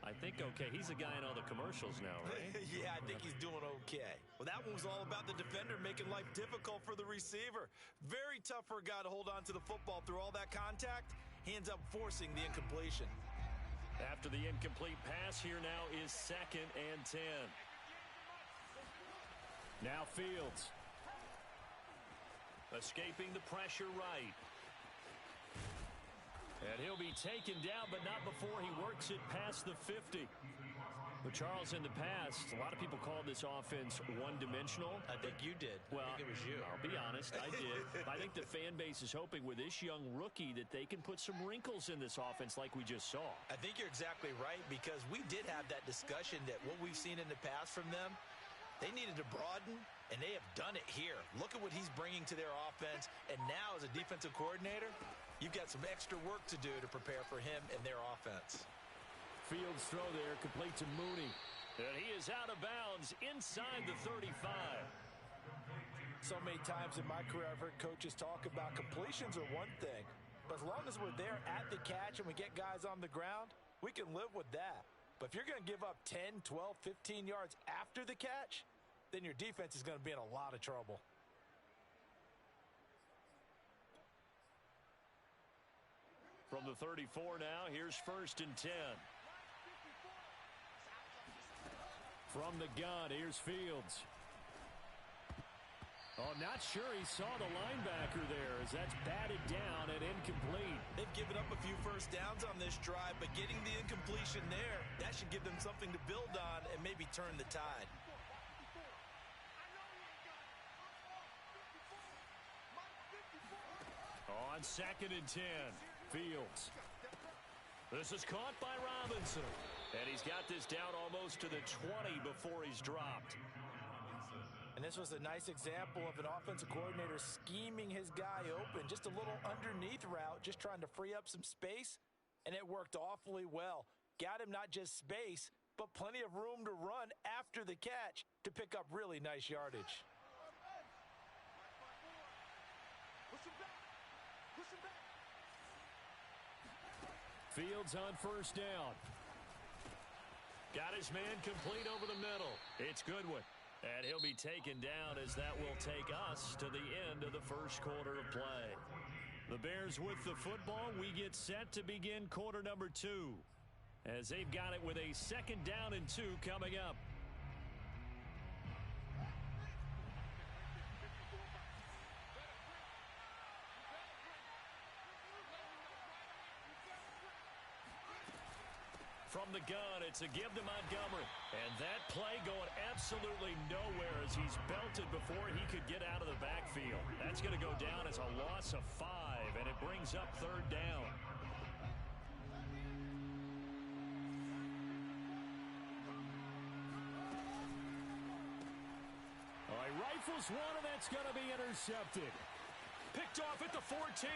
I think okay. He's a guy in all the commercials now, right? Yeah, I think he's doing okay. Well, that one was all about the defender making life difficult for the receiver. Very tough for a guy to hold on to the football through all that contact. He ends up forcing the incompletion. After the incomplete pass, here now is 2nd and 10. Now Fields. Escaping the pressure right. And he'll be taken down, but not before he works it past the 50. But Charles, in the past, a lot of people called this offense one-dimensional. I think you did. Well, I think it was you. I'll be honest, I did. I think the fan base is hoping with this young rookie that they can put some wrinkles in this offense like we just saw. I think you're exactly right, because we did have that discussion that what we've seen in the past from them, they needed to broaden, and they have done it here. Look at what he's bringing to their offense, and now as a defensive coordinator, you've got some extra work to do to prepare for him and their offense. Fields throw there, complete to Mooney. And he is out of bounds inside the 35. So many times in my career I've heard coaches talk about completions are one thing, but as long as we're there at the catch and we get guys on the ground, we can live with that. But if you're going to give up 10, 12, 15 yards after the catch, then your defense is going to be in a lot of trouble. From the 34 now, here's 1st and 10. From the gun, here's Fields. Oh, not sure he saw the linebacker there as that's batted down and incomplete. They've given up a few first downs on this drive, but getting the incompletion there, that should give them something to build on and maybe turn the tide. On 2nd and 10, Fields. This is caught by Robinson. And he's got this down almost to the 20 before he's dropped. And this was a nice example of an offensive coordinator scheming his guy open. Just a little underneath route, just trying to free up some space. And it worked awfully well. Got him not just space, but plenty of room to run after the catch to pick up really nice yardage. Fields on 1st down. Got his man complete over the middle. It's Goodwin. And he'll be taken down as that will take us to the end of the 1st quarter of play. The Bears with the football. We get set to begin quarter number 2 as they've got it with a 2nd down and 2 coming up. From the gun, it's a give to Montgomery. And that play going absolutely nowhere as he's belted before he could get out of the backfield. That's going to go down as a loss of 5, and it brings up 3rd down. All right, rifles one, and that's going to be intercepted. Picked off at the 14.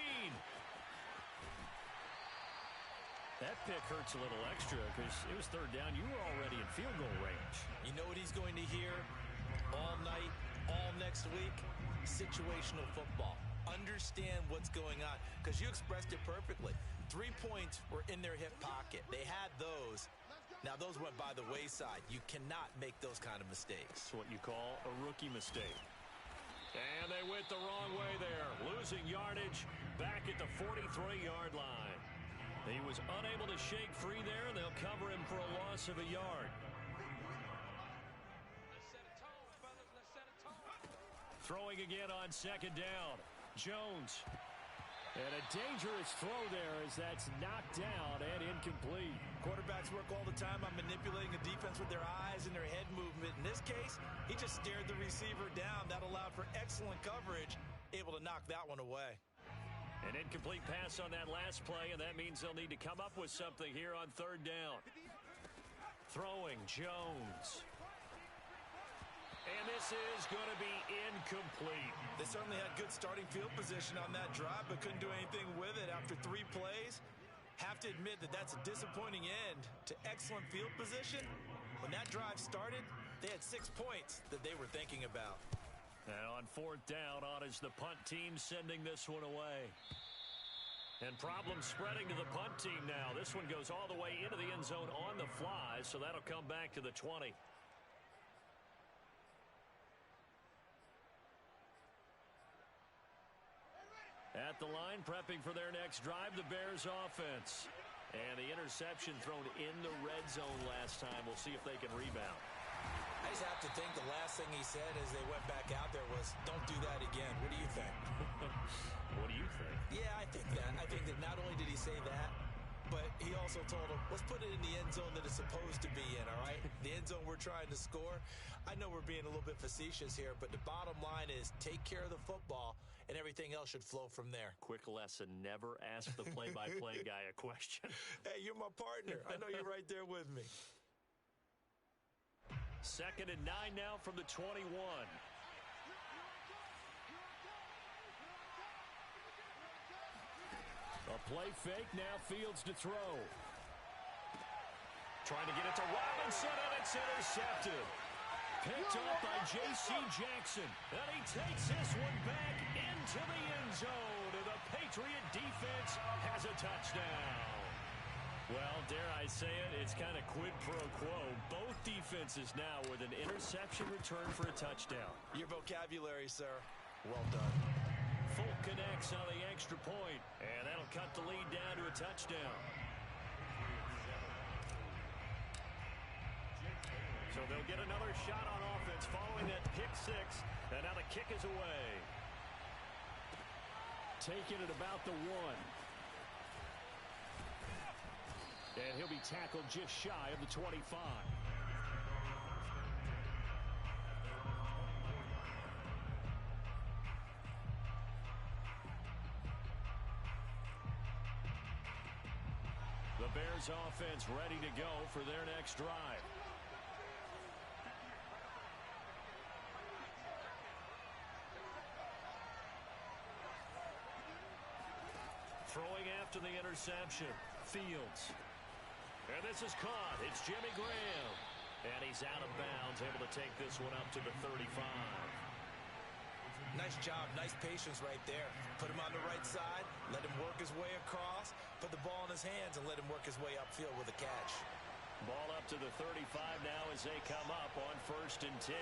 That pick hurts a little extra because it was 3rd down. You were already in field goal range. You know what he's going to hear all night, all next week? Situational football. Understand what's going on, because you expressed it perfectly. 3 points were in their hip pocket. They had those. Now, those went by the wayside. You cannot make those kind of mistakes. It's what you call a rookie mistake. And they went the wrong way there. Losing yardage back at the 43-yard line. He was unable to shake free there, and they'll cover him for a loss of a yard. Throwing again on 2nd down. Jones. And a dangerous throw there as that's knocked down and incomplete. Quarterbacks work all the time on manipulating a defense with their eyes and their head movement. In this case, he just stared the receiver down. That allowed for excellent coverage, able to knock that one away. An incomplete pass on that last play, and that means they'll need to come up with something here on 3rd down. Throwing, Jones. And this is going to be incomplete. They certainly had good starting field position on that drive, but couldn't do anything with it after 3 plays. Have to admit that that's a disappointing end to excellent field position, When that drive started, they had 6 points that they were thinking about. And on fourth down, on is the punt team sending this one away. And problems spreading to the punt team now. This one goes all the way into the end zone on the fly, so that'll come back to the 20. At the line, prepping for their next drive, the Bears offense. And the interception thrown in the red zone last time. We'll see if they can rebound. I just have to think the last thing he said as they went back out there was, don't do that again. What do you think? What do you think? Yeah, I think that. I think that not only did he say that, but he also told him, let's put it in the end zone that it's supposed to be in, all right? The end zone we're trying to score. I know we're being a little bit facetious here, but the bottom line is take care of the football, and everything else should flow from there. Quick lesson, never ask the play-by-play guy a question. Hey, you're my partner. I know you're right there with me. 2nd and 9 now from the 21. A play fake, now Fields to throw. Trying to get it to Robinson, and it's intercepted. Picked up by J.C. Jackson. And he takes this one back into the end zone. And the Patriot defense has a touchdown. Well, dare I say it, it's kind of quid pro quo. Both defenses now with an interception return for a touchdown. Your vocabulary, sir. Well done. Folk connects on the extra point, and that'll cut the lead down to a touchdown. So they'll get another shot on offense following that pick six, and now the kick is away. Taking it about the 1. And he'll be tackled just shy of the 25. The Bears offense ready to go for their next drive. Throwing after the interception, Fields. And this is caught. It's Jimmy Graham. And he's out of bounds, able to take this one up to the 35. Nice job, nice patience right there. Put him on the right side, let him work his way across, put the ball in his hands, and let him work his way upfield with a catch. Ball up to the 35 now as they come up on 1st and 10.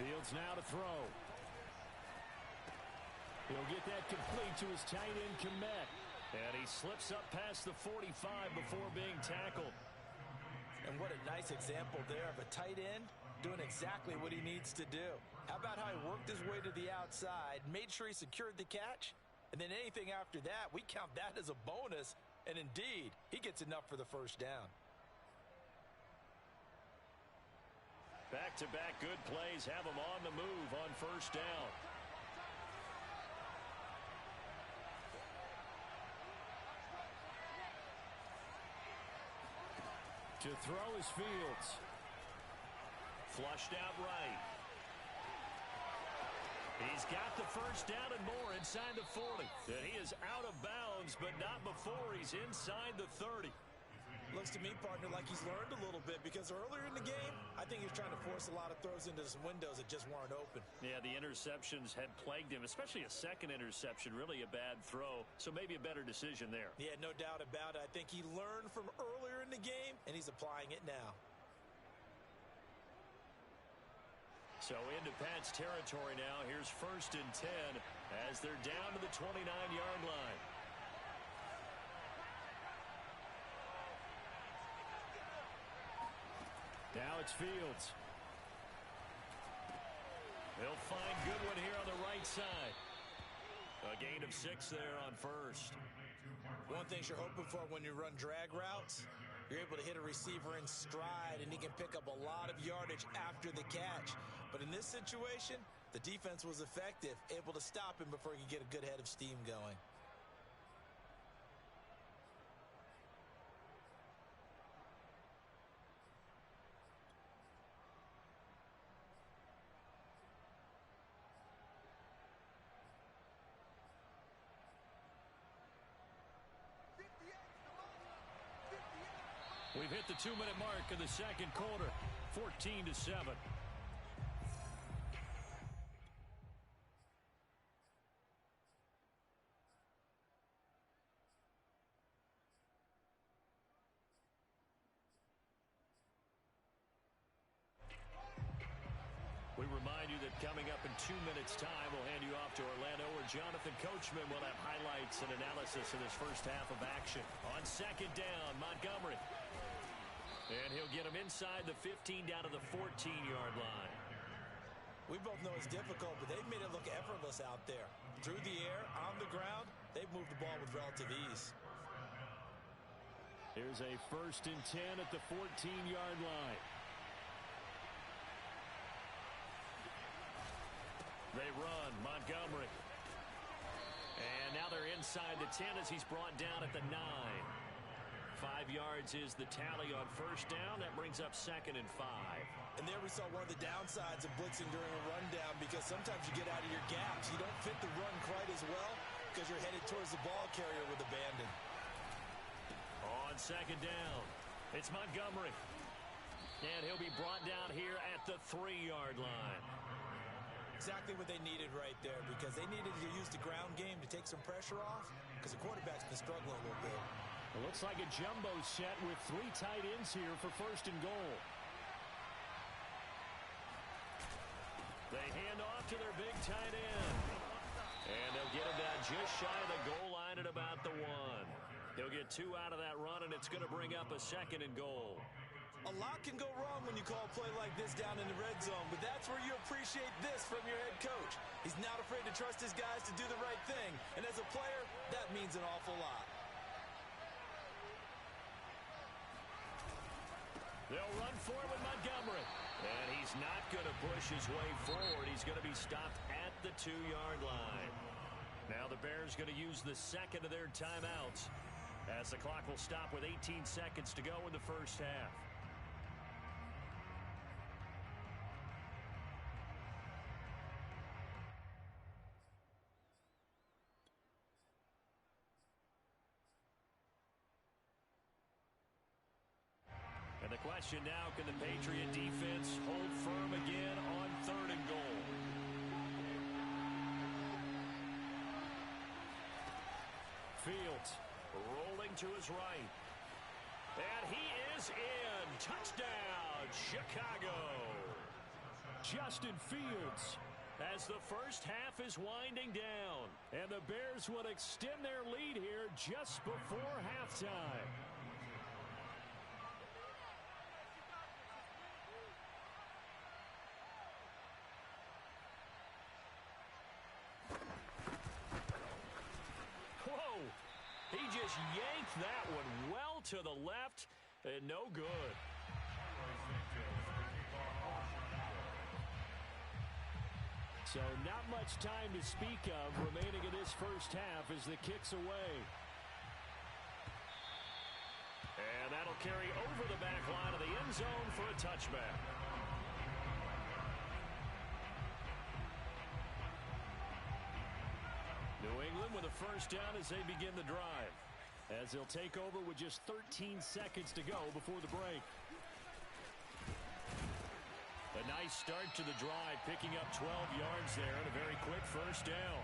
Fields now to throw. He'll get that complete to his tight end, Kmet. And he slips up past the 45 before being tackled. And what a nice example there of a tight end doing exactly what he needs to do. How about how he worked his way to the outside, made sure he secured the catch, and then anything after that, we count that as a bonus, and indeed, he gets enough for the first down. Back-to-back good plays have him on the move on 1st down. To throw is Fields. Flushed out right. He's got the first down and more inside the 40. And he is out of bounds, but not before he's inside the 30. Looks to me, partner, like he's learned a little bit because earlier in the game, I think he was trying to force a lot of throws into some windows that just weren't open. Yeah, the interceptions had plagued him, especially a second interception, really a bad throw. So maybe a better decision there. Yeah, no doubt about it. I think he learned from earlier in the game, and he's applying it now. So into Pat's territory now. Here's 1st and 10 as they're down to the 29-yard line. Now it's Fields. They'll find Goodwin here on the right side. A gain of 6 there on 1st. One thing you're hoping for when you run drag routes, you're able to hit a receiver in stride, and he can pick up a lot of yardage after the catch. But in this situation, the defense was effective, able to stop him before he could get a good head of steam going. We've hit the 2-minute mark of the second quarter, 14-7. We remind you that coming up in 2 minutes' time, we'll hand you off to Orlando, where Jonathan Coachman will have highlights and analysis of this first half of action. On second down, Montgomery. And he'll get him inside the 15 down to the 14-yard line. We both know it's difficult, but they've made it look effortless out there. Through the air, on the ground, they've moved the ball with relative ease. Here's a 1st and 10 at the 14-yard line. They run, Montgomery. And now they're inside the 10 as he's brought down at the 9. 5 yards is the tally on first down. That brings up 2nd and 5. And there we saw one of the downsides of blitzing during a rundown, because sometimes you get out of your gaps. You don't fit the run quite as well because you're headed towards the ball carrier with abandon. On second down, it's Montgomery. And he'll be brought down here at the 3-yard line. Exactly what they needed right there, because they needed to use the ground game to take some pressure off, because the quarterback's been struggling a little bit. It looks like a jumbo set with 3 tight ends here for 1st and goal. They hand off to their big tight end. And they'll get him down just shy of the goal line at about the 1. He'll get 2 out of that run, and it's going to bring up a 2nd and goal. A lot can go wrong when you call a play like this down in the red zone, but that's where you appreciate this from your head coach. He's not afraid to trust his guys to do the right thing, and as a player, that means an awful lot. They'll run for it with Montgomery, and he's not going to push his way forward. He's going to be stopped at the 2-yard line. Now the Bears going to use the 2nd of their timeouts, as the clock will stop with 18 seconds to go in the first half. And the question now, can the Patriot defense hold firm again on 3rd and goal? Fields rolling to his right. And he is in. Touchdown, Chicago. Justin Fields, as the first half is winding down. And the Bears would extend their lead here just before halftime. Whoa, he just yanked that one well to the left, and no good. So not much time to speak of remaining in this first half as the kick's away. And that'll carry over the back line of the end zone for a touchback. New England with a first down as they begin the drive, as they'll take over with just 13 seconds to go before the break. A nice start to the drive, picking up 12 yards there and a very quick first down.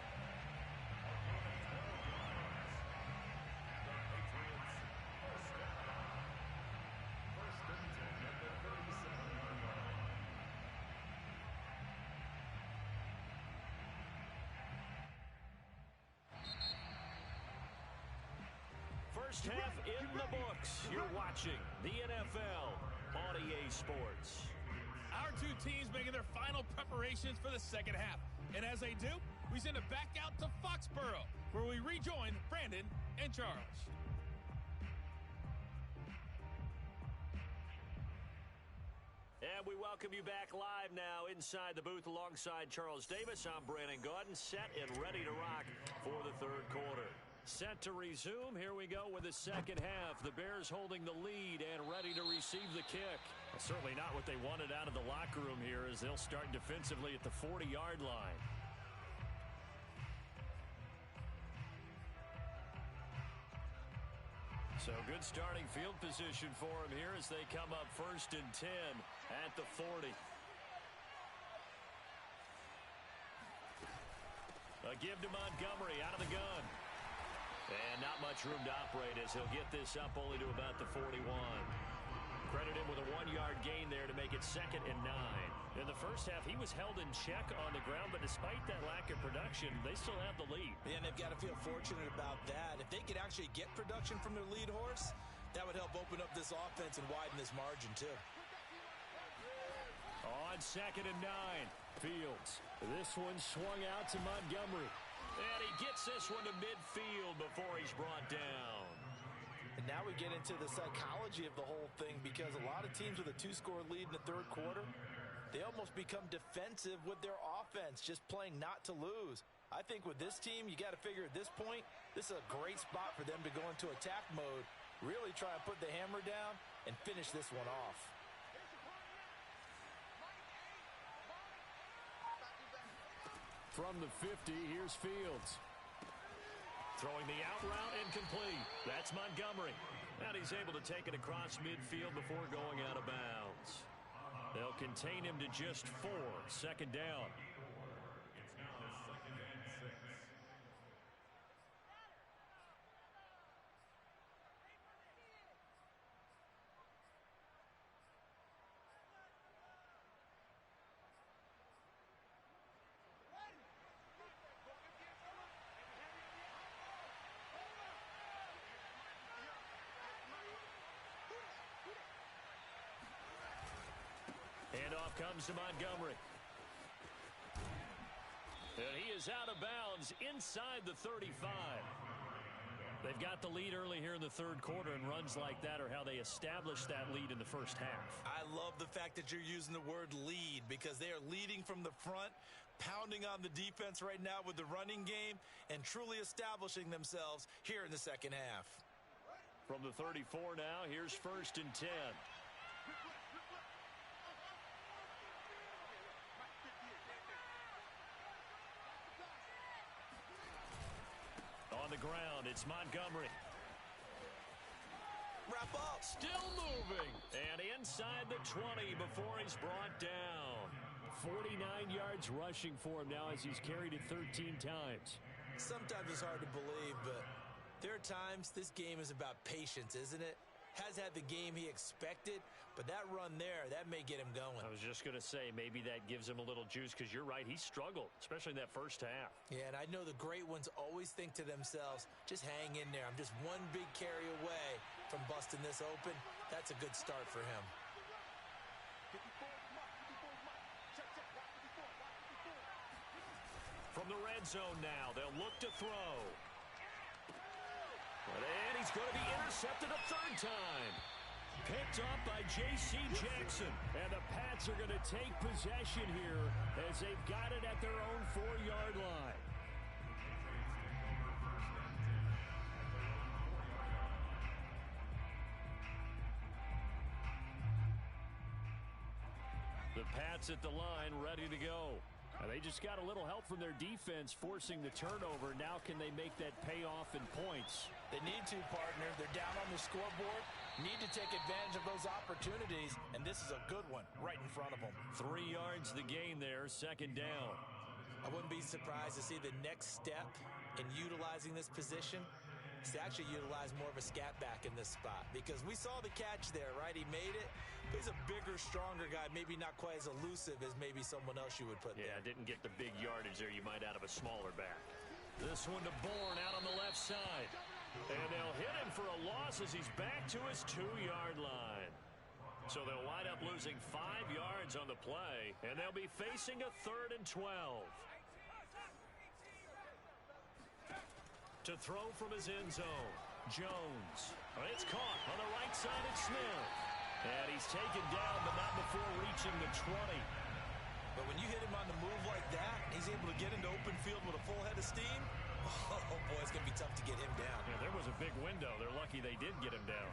First half in the books. You're watching the NFL on EA Sports. Our two teams making their final preparations for the second half. And as they do, we send it back out to Foxborough, where we rejoin Brandon and Charles. And we welcome you back live now inside the booth alongside Charles Davis. I'm Brandon Gaudin, set and ready to rock for the third quarter. Set to resume. Here we go with the second half. The Bears holding the lead and ready to receive the kick. Certainly not what they wanted out of the locker room here, as they'll start defensively at the 40-yard line. So good starting field position for him here as they come up 1st and 10 at the 40. A give to Montgomery out of the gun. And not much room to operate as he'll get this up only to about the 41. Credit him with a 1-yard gain there to make it 2nd and 9. In the first half, he was held in check on the ground, but despite that lack of production, they still have the lead. Yeah, and they've got to feel fortunate about that. If they could actually get production from their lead horse, that would help open up this offense and widen this margin, too. On 2nd and 9, Fields. This one swung out to Montgomery. And he gets this one to midfield before he's brought down. And now we get into the psychology of the whole thing, because a lot of teams with a 2-score lead in the 3rd quarter, they almost become defensive with their offense, just playing not to lose. I think with this team, you got to figure at this point, this is a great spot for them to go into attack mode, really try and put the hammer down and finish this one off. From the 50, here's Fields. Throwing the out route incomplete. That's Montgomery. And he's able to take it across midfield before going out of bounds. They'll contain him to just 4. 2nd down. It's now 2nd and 6. Handoff comes to Montgomery. And he is out of bounds inside the 35. They've got the lead early here in the 3rd quarter, and runs like that are how they established that lead in the first half. I love the fact that you're using the word lead, because they are leading from the front, pounding on the defense right now with the running game, and truly establishing themselves here in the 2nd half. From the 34 now, here's 1st and 10. On the ground, it's Montgomery. Wrap up. Still moving. And inside the 20 before he's brought down. 49 yards rushing for him now as he's carried it 13 times. Sometimes it's hard to believe, but there are times this game is about patience, isn't it? Has had the game he expected, but that run there, that may get him going. I was just going to say, maybe that gives him a little juice, because you're right, he struggled, especially in that first half. Yeah, and I know the great ones always think to themselves, just hang in there. I'm just one big carry away from busting this open. That's a good start for him. From the red zone now, they'll look to throw. And he's going to be intercepted a 3rd time. Picked up by J.C. Jackson. And the Pats are going to take possession here as they've got it at their own 4-yard line. The Pats at the line, ready to go. They just got a little help from their defense forcing the turnover. Now can they make that pay off in points? They need to, partner. They're down on the scoreboard. Need to take advantage of those opportunities, and this is a good one right in front of them. 3 yards the gain there, 2nd down. I wouldn't be surprised to see the next step in utilizing this position is to actually utilize more of a scat back in this spot, because we saw the catch there, right? He made it. But he's a bigger, stronger guy, maybe not quite as elusive as maybe someone else you would put there. Yeah, didn't get the big yardage there you might out of a smaller back. This one to Bourne out on the left side. And they'll hit him for a loss as he's back to his 2-yard line. So they'll wind up losing 5 yards on the play, and they'll be facing a 3rd and 12. To throw from his end zone, Jones. It's caught on the right side of Smith. And he's taken down, but not before reaching the 20. But when you hit him on the move like that, he's able to get into open field with a full head of steam. Oh, boy, it's going to be tough to get him down. Yeah, there was a big window. They're lucky they did get him down.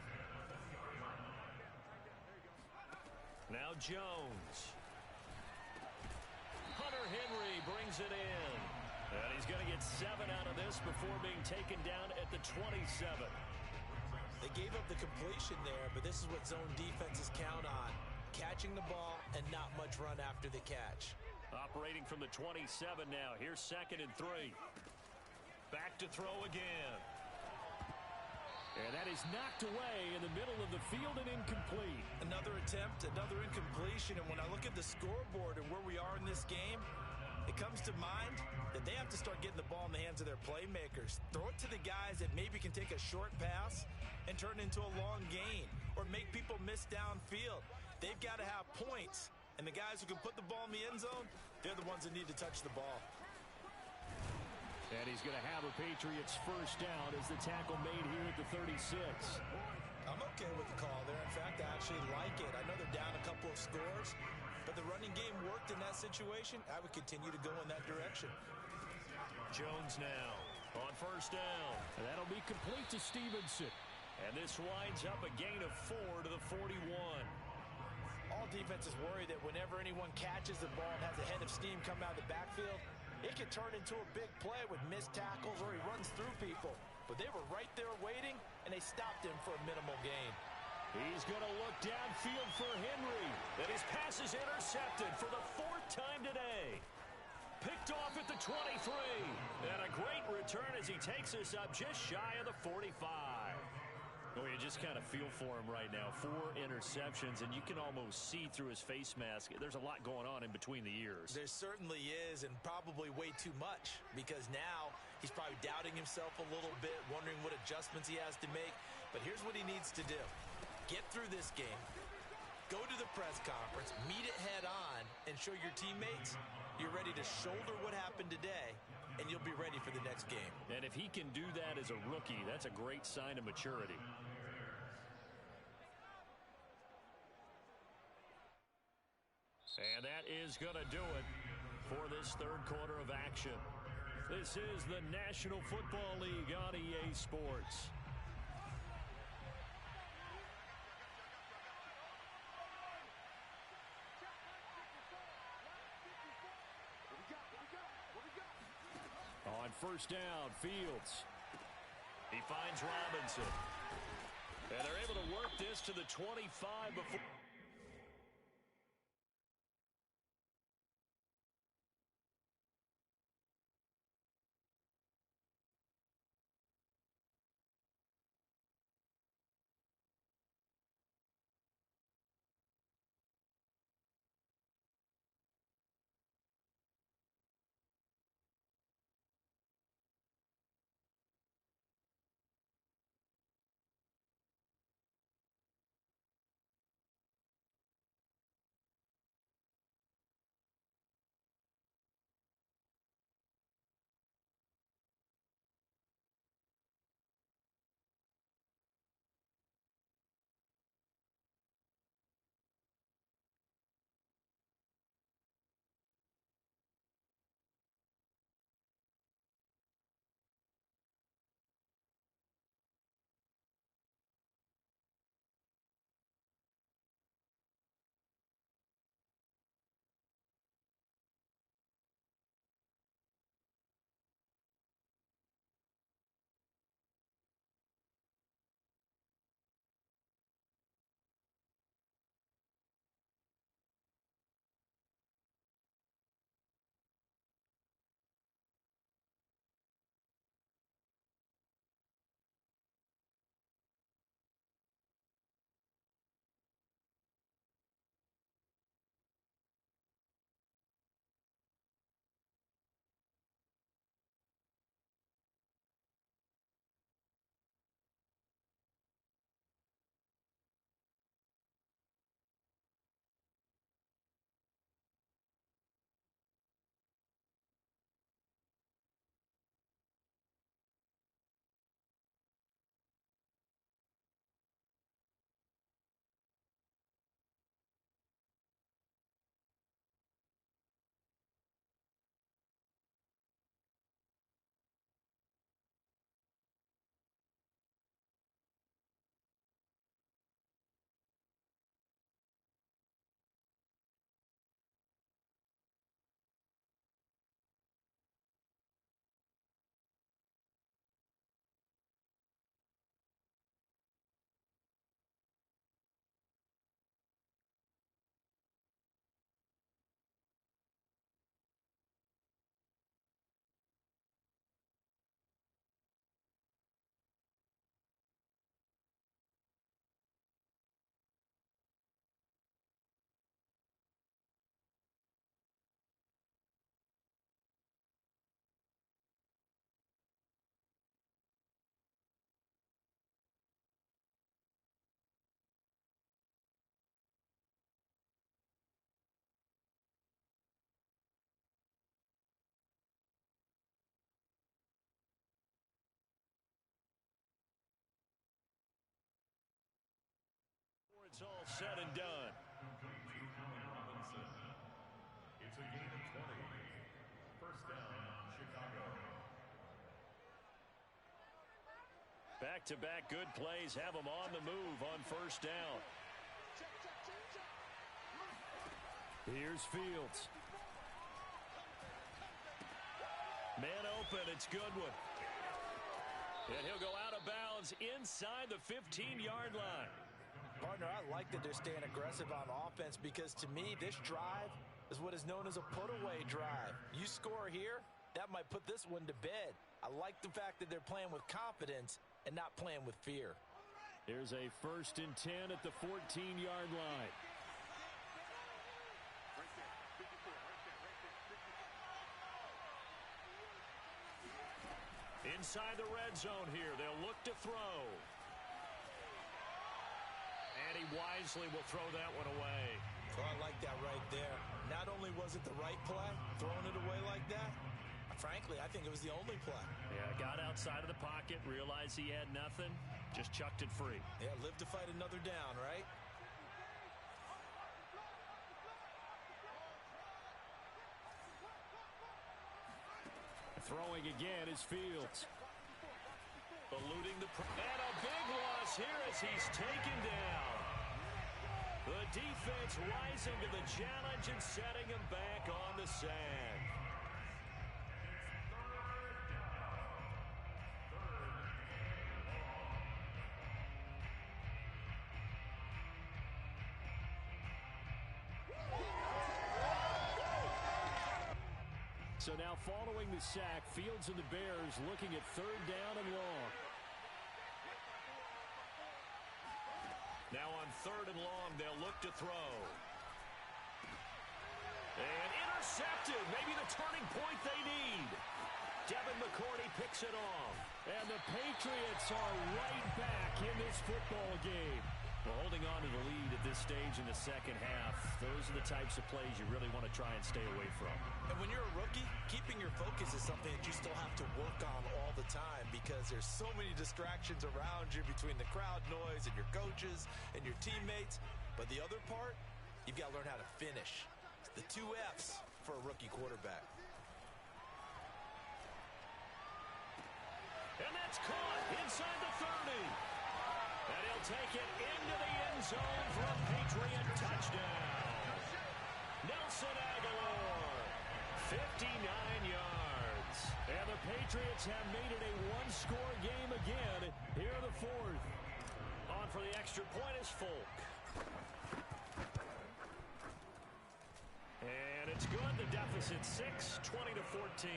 Now Jones. Hunter Henry brings it in. And he's going to get 7 out of this before being taken down at the 27. They gave up the completion there, but this is what zone defenses count on. Catching the ball and not much run after the catch. Operating from the 27 now. Here's 2nd and 3. Back to throw again. And that is knocked away in the middle of the field and incomplete. Another attempt, another incompletion. And when I look at the scoreboard and where we are in this game, it comes to mind that they have to start getting the ball in the hands of their playmakers. Throw it to the guys that maybe can take a short pass and turn it into a long gain or make people miss downfield. They've got to have points. And the guys who can put the ball in the end zone, they're the ones that need to touch the ball. And he's going to have a Patriots first down as the tackle made here at the 36. I'm okay with the call there. In fact, I actually like it. I know they're down a couple of scores, but the running game worked in that situation. I would continue to go in that direction. Jones now on first down. And that'll be complete to Stevenson. And this winds up a gain of 4 to the 41. All defenses worry that whenever anyone catches the ball and has a head of steam come out of the backfield, it can turn into a big play with missed tackles or he runs through people. But they were right there waiting, and they stopped him for a minimal gain. He's going to look downfield for Henry. And his pass is intercepted for the 4th time today. Picked off at the 23. And a great return as he takes us up just shy of the 45. Oh, you just kind of feel for him right now. 4 interceptions, and you can almost see through his face mask. There's a lot going on in between the ears. There certainly is, and probably way too much, because now he's probably doubting himself a little bit, wondering what adjustments he has to make. But here's what he needs to do. Get through this game, go to the press conference, meet it head on, and show your teammates you're ready to shoulder what happened today, and you'll be ready for the next game. And if he can do that as a rookie, that's a great sign of maturity. And that is going to do it for this 3rd quarter of action. This is the National Football League on EA Sports. On first down, Fields. He finds Robinson. And they're able to work this to the 25 before. it's all said and done. It's a gain of 20. First down, Chicago. Back-to-back good plays have them on the move on first down. Here's Fields. Man open, it's Goodwin. And he'll go out of bounds inside the 15-yard line. Partner, I like that they're staying aggressive on offense because to me, this drive is what is known as a put-away drive. You score here, that might put this one to bed. I like the fact that they're playing with confidence and not playing with fear. Here's a 1st and 10 at the 14-yard line. Inside the red zone here, they'll look to throw. And he wisely will throw that one away. So I like that right there. Not only was it the right play, throwing it away like that, frankly, I think it was the only play. Yeah, got outside of the pocket, realized he had nothing, just chucked it free. Yeah, live to fight another down, right? Throwing again is Fields. Eluding the... And a big loss here as he's taken down. The defense rising to the challenge and setting him back on the sand. So now following the sack, Fields and the Bears looking at 3rd down and long. Now on 3rd and long, they'll look to throw. And intercepted. Maybe the turning point they need. Devin McCourty picks it off. And the Patriots are right back in this football game. Well, holding on to the lead at this stage in the second half, those are the types of plays you really want to try and stay away from. And when you're a rookie, keeping your focus is something that you still have to work on all the time because there's so many distractions around you between the crowd noise and your coaches and your teammates. But the other part, you've got to learn how to finish. It's the 2 F's for a rookie quarterback. And that's caught inside the 30. And he'll take it into the end zone for a Patriot touchdown. Nelson Aguilar, 59 yards. And the Patriots have made it a one-score game again here in the 4th. On for the extra point is Folk. And it's good. The deficit 6, 20-14.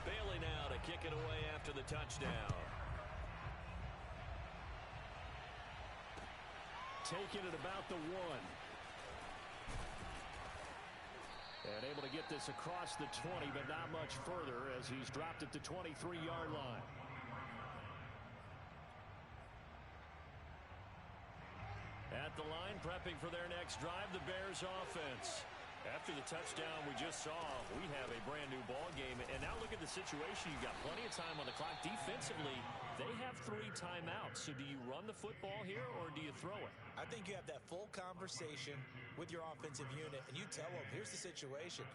Bailey now to kick it away after the touchdown. Taking it about the 1. And able to get this across the 20, but not much further as he's dropped at the 23-yard line. At the line, prepping for their next drive, the Bears offense. After the touchdown we just saw, we have a brand new ball game. And now look at the situation. You've got plenty of time on the clock. Defensively, they have 3 timeouts. So do you run the football here or do you throw it? I think you have that full conversation with your offensive unit, and you tell them, here's the situation.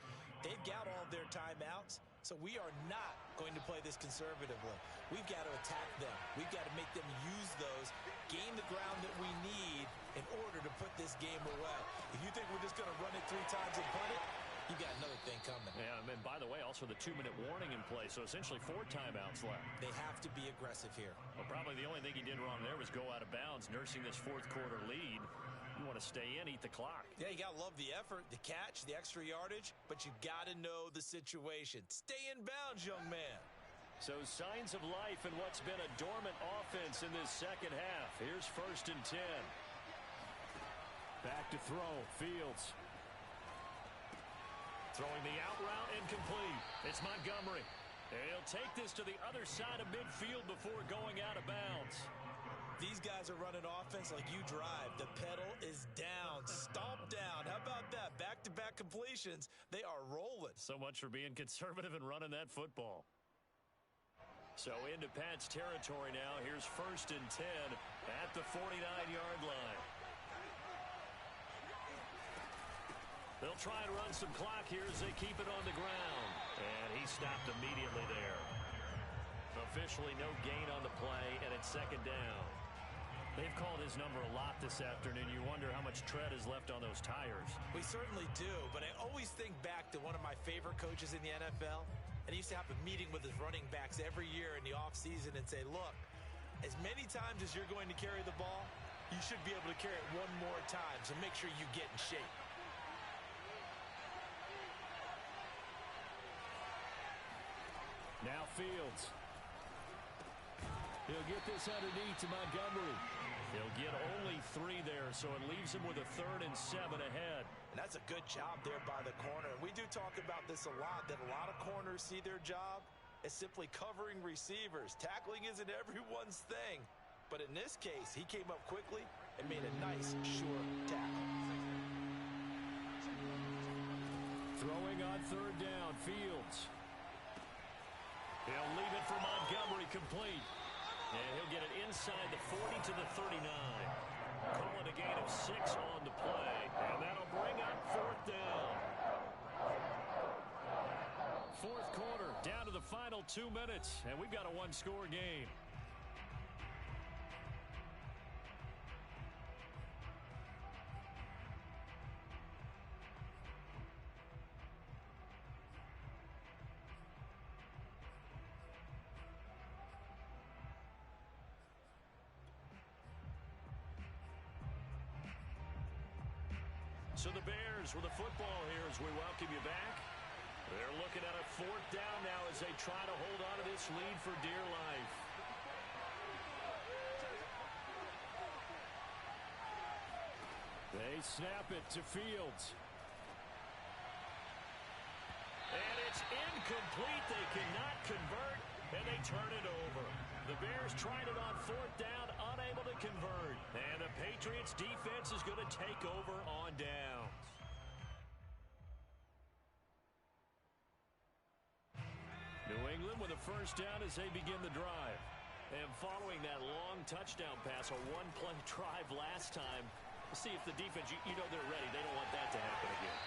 They've got all of their timeouts, so we are not going to play this conservatively. We've got to attack them. We've got to make them use those, gain the ground that we need in order to put this game away. If you think we're just going to run it 3 times and punt it, you got another thing coming. Yeah, and by the way, also the 2-minute warning in play, so essentially 4 timeouts left. They have to be aggressive here. Well, probably the only thing he did wrong there was go out of bounds, nursing this 4th quarter lead. You want to stay in, eat the clock. Yeah, you got to love the effort, the catch, the extra yardage, but you got to know the situation. Stay in bounds, young man. So signs of life in what's been a dormant offense in this second half. Here's 1st and 10. Back to throw, Fields. Throwing the out route incomplete. It's Montgomery. He'll take this to the other side of midfield before going out of bounds. These guys are running offense like you drive. The pedal is down, stomp down. How about that? Back-to-back completions. They are rolling. So much for being conservative and running that football. So into Pat's territory now. Here's 1st and 10 at the 49-yard line. They'll try and run some clock here as they keep it on the ground. And he stopped immediately there. Officially no gain on the play, and it's 2nd down. They've called his number a lot this afternoon. You wonder how much tread is left on those tires. We certainly do, but I always think back to one of my favorite coaches in the NFL. And he used to have a meeting with his running backs every year in the offseason and say, look, as many times as you're going to carry the ball, you should be able to carry it one more time, so make sure you get in shape. Now Fields. He'll get this underneath to Montgomery. He'll get only 3 there, so it leaves him with a 3rd and 7 ahead. And that's a good job there by the corner. And we do talk about this a lot, that a lot of corners see their job as simply covering receivers. Tackling isn't everyone's thing. But in this case, he came up quickly and made a nice, sure tackle. Throwing on 3rd down, Fields. He'll leave it for Montgomery complete. And he'll get it inside the 40 to the 39. Calling a gain of 6 on the play. And that'll bring up 4th down. 4th quarter, down to the final 2 minutes. And we've got a 1-score game. So the Bears with the football here as we welcome you back. They're looking at a 4th down now as they try to hold on to this lead for dear life. They snap it to Fields. And it's incomplete. They cannot convert, and they turn it over. The Bears tried it on 4th down, unable to convert. And the Patriots defense is going to take over on downs. New England with a 1st down as they begin the drive. And following that long touchdown pass, a 1-play drive last time, we'll see if the defense, you know they're ready. They don't want that to happen again.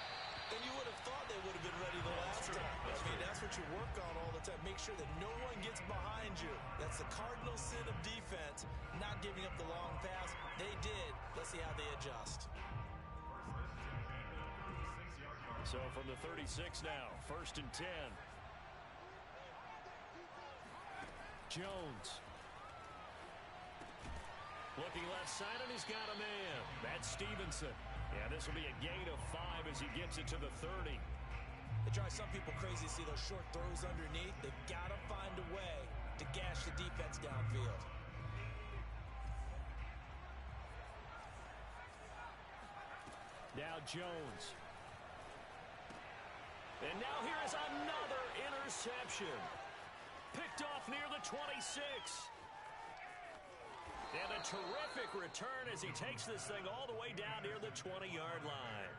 And you would have thought they would have been ready the last time. I mean, that's what you work on all the time. Make sure that no one gets behind you. That's the cardinal sin of defense, not giving up the long pass. They did. Let's see how they adjust. So from the 36 now, 1st and 10. Jones. Looking left side, and he's got a man. That's Stevenson. Yeah, this will be a gain of 5 as he gets it to the 30. It drives some people crazy to see those short throws underneath. They've got to find a way to gash the defense downfield. Now Jones. And now here is another interception. Picked off near the 26. And a terrific return as he takes this thing all the way down near the 20-yard line.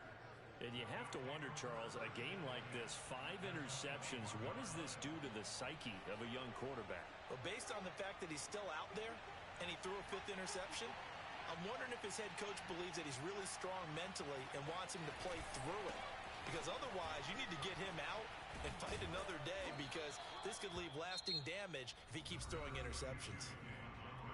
And you have to wonder, Charles, a game like this, 5 interceptions, what does this do to the psyche of a young quarterback? Well, based on the fact that he's still out there and he threw a 5th interception, I'm wondering if his head coach believes that he's really strong mentally and wants him to play through it. Because otherwise, you need to get him out and fight another day, because this could leave lasting damage if he keeps throwing interceptions.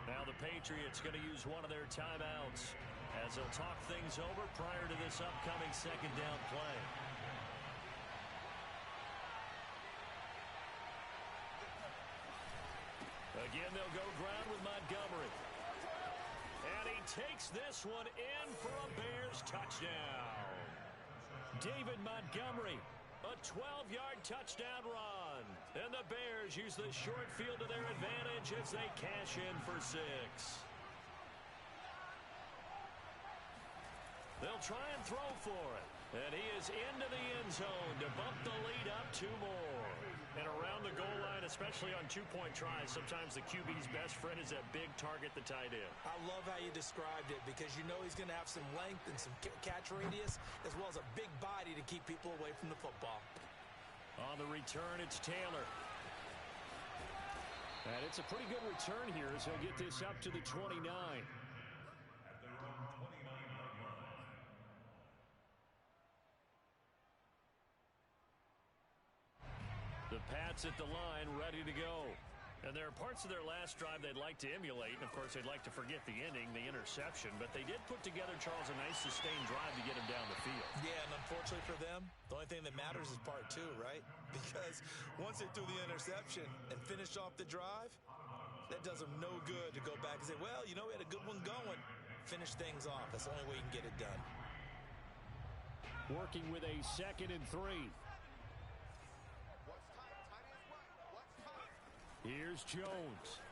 Now the Patriots going to use one of their timeouts as they'll talk things over prior to this upcoming 2nd down play. Again, they'll go ground with Montgomery. And he takes this one in for a Bears touchdown. David Montgomery, a 12-yard touchdown run. And the Bears use the short field to their advantage as they cash in for 6. They'll try and throw for it. And he is into the end zone to bump the lead up 2 more. And around the goal line, especially on two-point tries, sometimes the QB's best friend is that big target, the tight end. I love how you described it because you know he's going to have some length and some catch radius as well as a big body to keep people away from the football. On the return, it's Taylor. And it's a pretty good return here as he'll get this up to the 29. At their own 29-yard line. The Pats at the line, ready to go. And there are parts of their last drive they'd like to emulate, and of course they'd like to forget the ending, the interception, but they did put together, Charles, a nice sustained drive to get him down the field. Yeah, and unfortunately for them, the only thing that matters is part 2, right? Because once they threw the interception and finished off the drive, that does them no good to go back and say, well, you know, we had a good one going. Finish things off. That's the only way you can get it done. Working with a 2nd and 3. Here's Jones.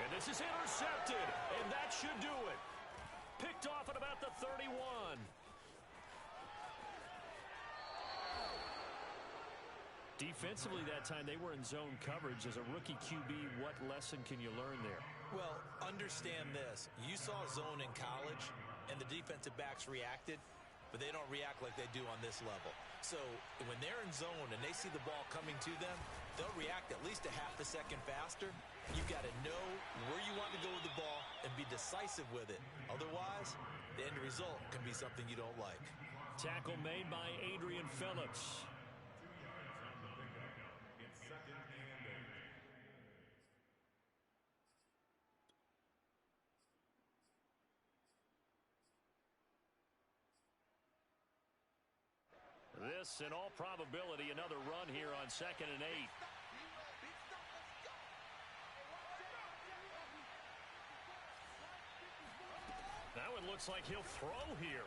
And this is intercepted, and that should do it. Picked off at about the 31. Defensively that time, they were in zone coverage. As a rookie QB, what lesson can you learn there? Well, understand this. You saw zone in college, and the defensive backs reacted, but they don't react like they do on this level. So when they're in zone and they see the ball coming to them, they'll react at least a half a second faster. You've got to know where you want to go with the ball and be decisive with it. Otherwise, the end result can be something you don't like. Tackle made by Adrian Phillips. 2 yards on the pickup. It's 2nd and 8. This, in all probability, another run here on 2nd and 8. Now it looks like he'll throw here.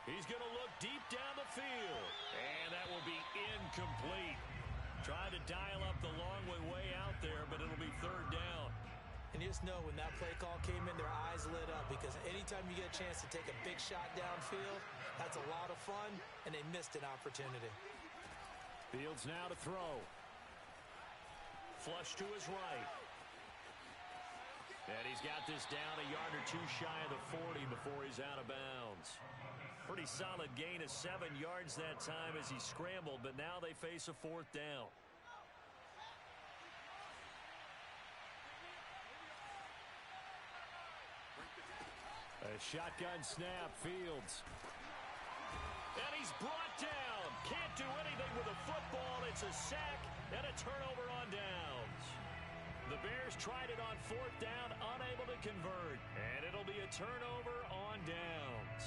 He's going to look deep down the field. And that will be incomplete. Trying to dial up the long way out there, but it'll be 3rd down. And you just know when that play call came in, their eyes lit up because anytime you get a chance to take a big shot downfield, that's a lot of fun, and they missed an opportunity. Fields now to throw. Flush to his right. And he's got this down a yard or 2 shy of the 40 before he's out of bounds. Pretty solid gain of 7 yards that time as he scrambled, but now they face a 4th down. A shotgun snap, Fields. And he's brought down. Can't do anything with a football. It's a sack and a turnover on downs. The Bears tried it on 4th down, unable to convert. And it'll be a turnover on downs.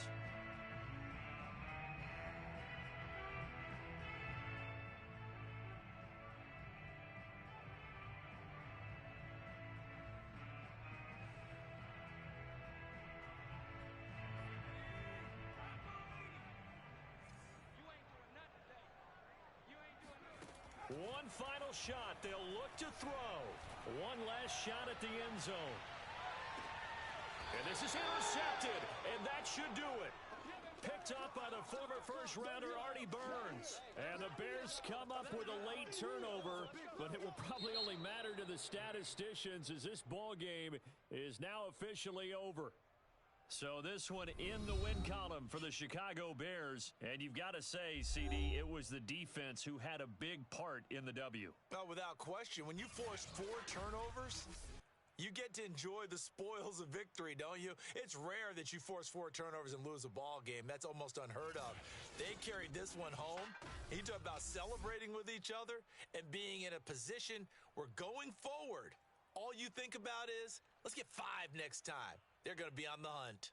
One final shot. They'll look to throw. One last shot at the end zone. And this is intercepted, and that should do it. Picked up by the former first-rounder Artie Burns. And the Bears come up with a late turnover, but it will probably only matter to the statisticians as this ball game is now officially over. So this one in the win column for the Chicago Bears. And you've got to say, CD, it was the defense who had a big part in the W. Well, without question, when you force 4 turnovers, you get to enjoy the spoils of victory, don't you? It's rare that you force 4 turnovers and lose a ball game. That's almost unheard of. They carried this one home. He talked about celebrating with each other and being in a position where going forward, all you think about is, let's get 5 next time. They're going to be on the hunt.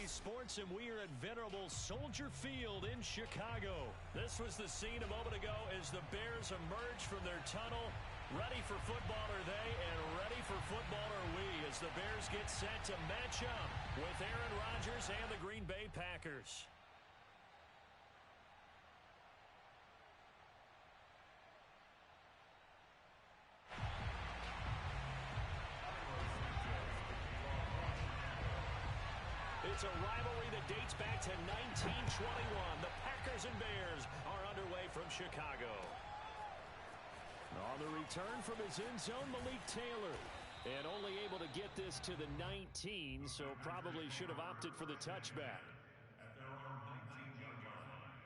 BB Sports, and we are at venerable Soldier Field in Chicago. This was the scene a moment ago as the Bears emerged from their tunnel. Ready for football are they, and ready for football are we, as the Bears get set to match up with Aaron Rodgers and the Green Bay Packers. It's a rivalry that dates back to 1921. The Packers and Bears are underway from Chicago. On the return from his end zone, Malik Taylor. And only able to get this to the 19, so probably should have opted for the touchback. At their own 19-yard line.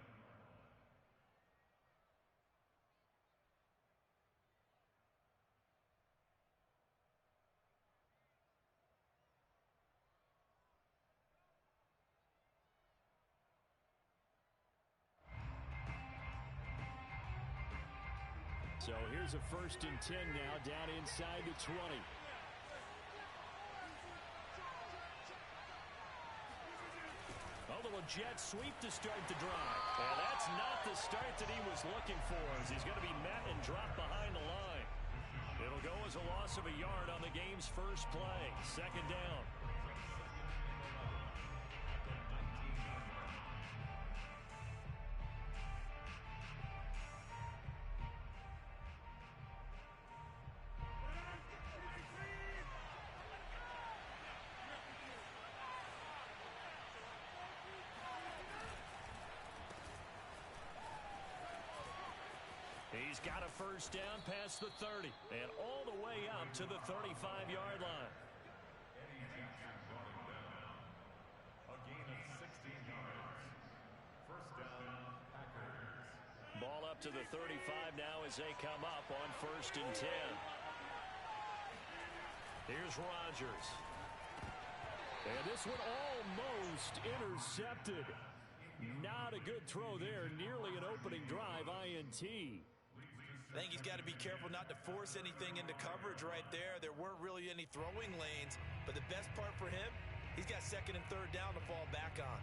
So here's a 1st and 10 now, down inside the 20. A little jet sweep to start the drive. And that's not the start that he was looking for, as he's going to be met and dropped behind the line. It'll go as a loss of a yard on the game's first play. 2nd down. He's got a 1st down past the 30 and all the way up to the 35-yard line. A gain of 16 yards. 1st down, Packers. Ball up to the 35 now as they come up on 1st and 10. Here's Rodgers. And this one almost intercepted. Not a good throw there. Nearly an opening drive INT. I think he's got to be careful not to force anything into coverage right there. There weren't really any throwing lanes, but the best part for him, he's got 2nd and 3rd down to fall back on.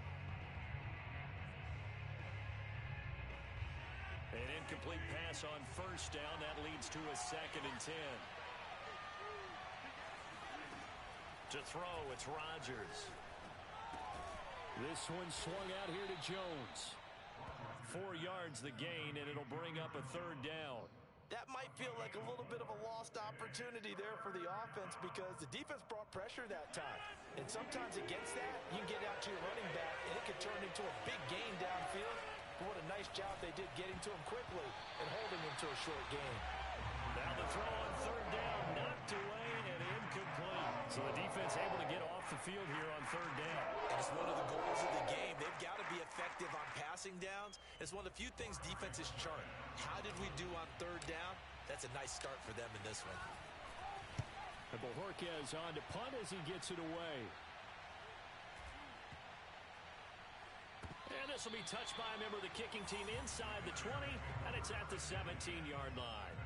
An incomplete pass on 1st down. That leads to a 2nd and 10. To throw, it's Rodgers. This one swung out here to Jones. 4 yards the gain, and it'll bring up a 3rd down. That might feel like a little bit of a lost opportunity there for the offense because the defense brought pressure that time. And sometimes against that, you can get out to your running back, and it could turn into a big gain downfield. But what a nice job they did getting to him quickly and holding him to a short gain. Now the throw on 3rd down, knocked away and incomplete. So the defense able to get off the field here on 3rd down. It's one of the goals of the game. They've got to be effective on passing downs. It's one of the few things defenses chart. How did we do on 3rd down? That's a nice start for them in this one. And Bojorquez on to punt as he gets it away. And this will be touched by a member of the kicking team inside the 20, and it's at the 17-yard line.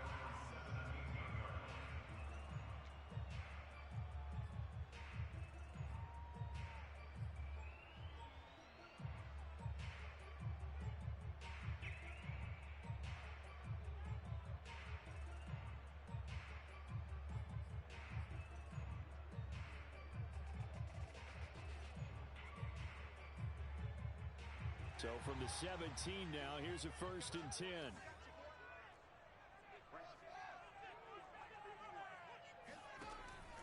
So from the 17 now, here's a 1st and 10.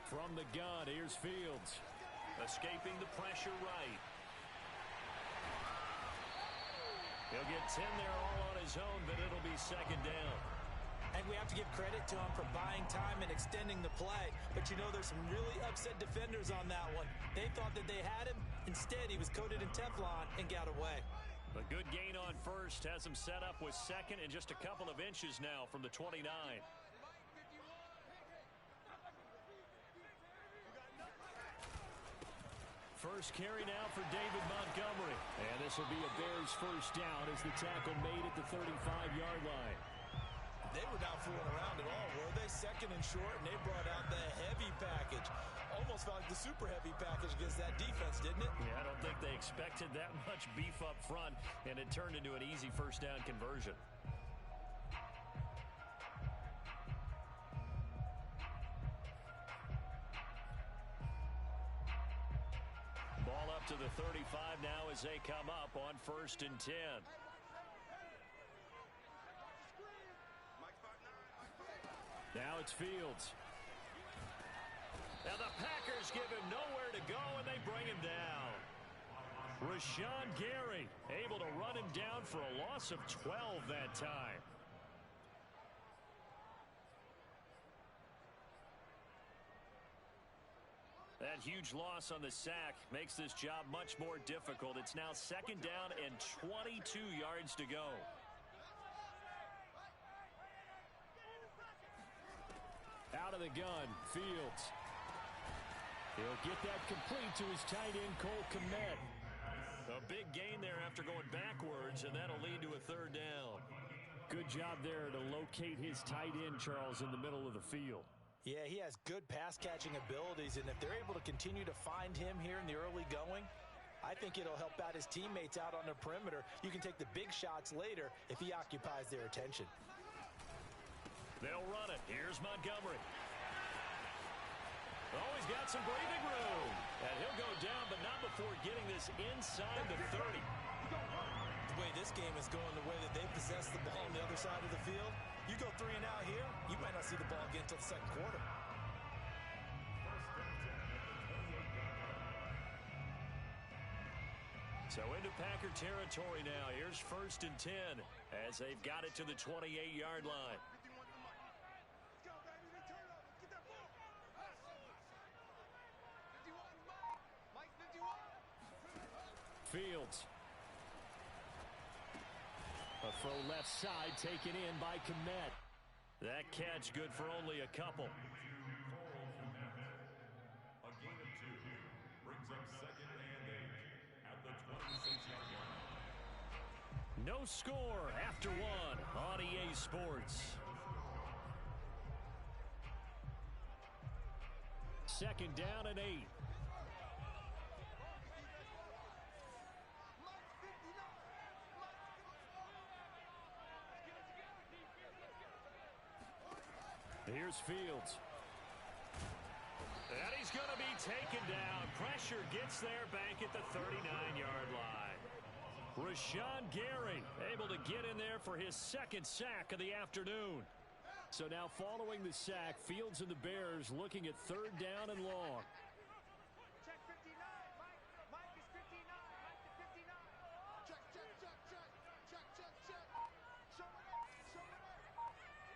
From the gun, here's Fields. Escaping the pressure right. He'll get 10 there all on his own, but it'll be 2nd down. And we have to give credit to him for buying time and extending the play. But you know, there's some really upset defenders on that one. They thought that they had him. Instead, he was coated in Teflon and got away. A good gain on 1st has him set up with 2nd and just a couple of inches now from the 29. First carry now for David Montgomery. And this will be a Bears 1st down as the tackle made at the 35-yard line. They were not fooling around at all, were they? Second and short, and they brought out the heavy package. Almost felt like the super heavy package against that defense, didn't it? Yeah, I don't think they expected that much beef up front, and it turned into an easy first down conversion. Ball up to the 35 now as they come up on 1st and 10. Now it's Fields. Now the Packers give him nowhere to go, and they bring him down. Rashawn Gary able to run him down for a loss of 12 that time. That huge loss on the sack makes this job much more difficult. It's now 2nd down and 22 yards to go. Out of the gun, Fields. He'll get that complete to his tight end, Cole Kmet. A big gain there after going backwards, and that'll lead to a 3rd down. Good job there to locate his tight end, Charles, in the middle of the field. Yeah, he has good pass-catching abilities, and if they're able to continue to find him here in the early going, I think it'll help out his teammates out on the perimeter. You can take the big shots later if he occupies their attention. They'll run it. Here's Montgomery. Oh, he's got some breathing room. And he'll go down, but not before getting this inside the 30. The way this game is going, the way that they possess the ball on the other side of the field, you go 3 and out here, you might not see the ball again until the 2nd quarter. So into Packer territory now. Here's 1st and 10 as they've got it to the 28-yard line. Fields. A throw left side taken in by Kmet. That catch good for only a couple. A gain of 2 brings up 2nd and 8 at the 26-yard line. No score after 1 on EA Sports. 2nd down and 8. Here's Fields. And he's going to be taken down. Pressure gets there back at the 39-yard line. Rashawn Gary able to get in there for his 2nd sack of the afternoon. So now following the sack, Fields and the Bears looking at 3rd down and long. Check 59. Mike is 59. Mike to 59. Check. Show it up.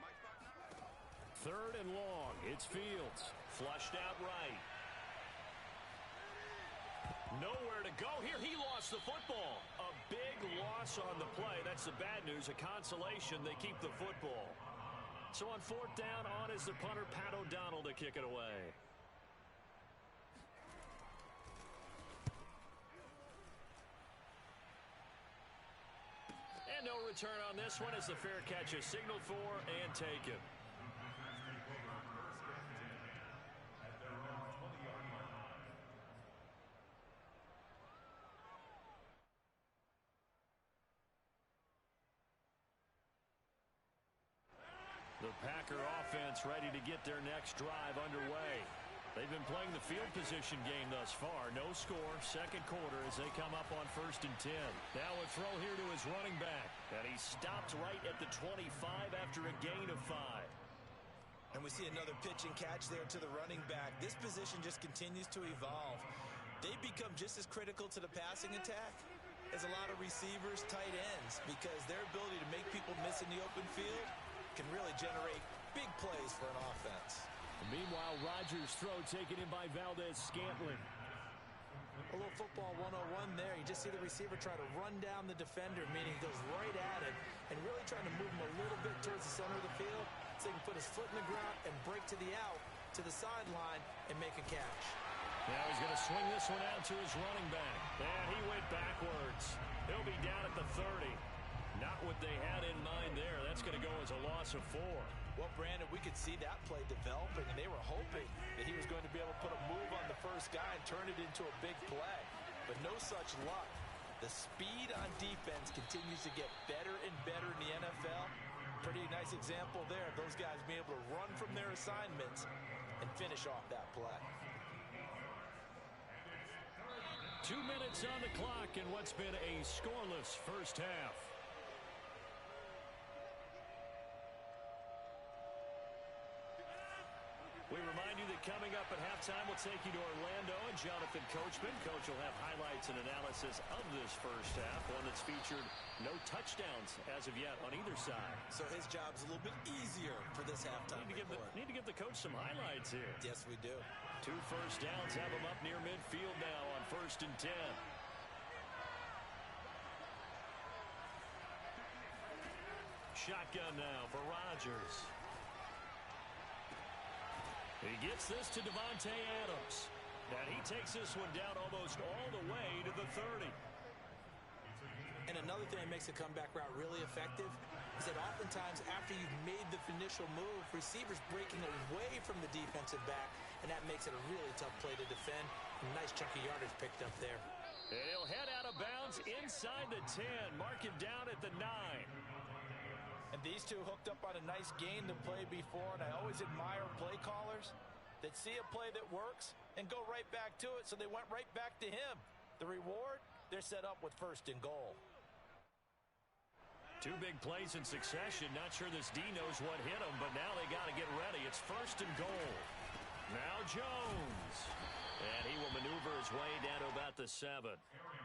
Mike's back now. 3rd and long. It's Fields. Flushed out right. Nowhere to go here. He lost the football. A big loss on the play. That's the bad news. A consolation. They keep the football. So on 4th down, on is the punter, Pat O'Donnell, to kick it away. And no return on this one as the fair catch is signaled for and taken. The Packer offense ready to get their next drive underway. They've been playing the field position game thus far. No score, 2nd quarter as they come up on 1st and 10. Now a throw here to his running back. And he stopped right at the 25 after a gain of 5. And we see another pitch and catch there to the running back. This position just continues to evolve. They become just as critical to the passing attack as a lot of receivers, tight ends, because their ability to make people miss in the open field can really generate big plays for an offense. Meanwhile, Rodgers' throw taken in by Valdez-Scantling. A little football 101 there. You just see the receiver try to run down the defender, meaning he goes right at it and really trying to move him a little bit towards the center of the field so he can put his foot in the ground and break to the out, to the sideline, and make a catch. Now he's going to swing this one out to his running back. And he went backwards. He'll be down at the 30. Not what they had in mind there. That's going to go as a loss loss of 4. Well, Brandon, we could see that play developing, and they were hoping that he was going to be able to put a move on the first guy and turn it into a big play. But no such luck. The speed on defense continues to get better and better in the NFL. Pretty nice example there of those guys being able to run from their assignments and finish off that play. 2 minutes on the clock in what's been a scoreless first half. We remind you that coming up at halftime, we'll take you to Orlando and Jonathan Coachman. Coach will have highlights and analysis of this first half, one that's featured no touchdowns as of yet on either side. So his job's a little bit easier for this halftime report. Need to give the coach some highlights here. Yes, we do. 2 first downs have him up near midfield now on 1st and 10. Shotgun now for Rodgers. He gets this to Devontae Adams. And he takes this one down almost all the way to the 30. And another thing that makes the comeback route really effective is that oftentimes after you've made the initial move, receivers breaking away from the defensive back, and that makes it a really tough play to defend. A nice chunk of yardage picked up there. And he'll head out of bounds inside the 10. Mark it down at the 9. And these two hooked up on a nice gain the play before, and I always admire play callers that see a play that works and go right back to it, so they went right back to him. The reward, they're set up with 1st and goal. 2 big plays in succession. Not sure this D knows what hit him, but now they got to get ready. It's 1st and goal. Now Jones. And he will maneuver his way down to about the 7.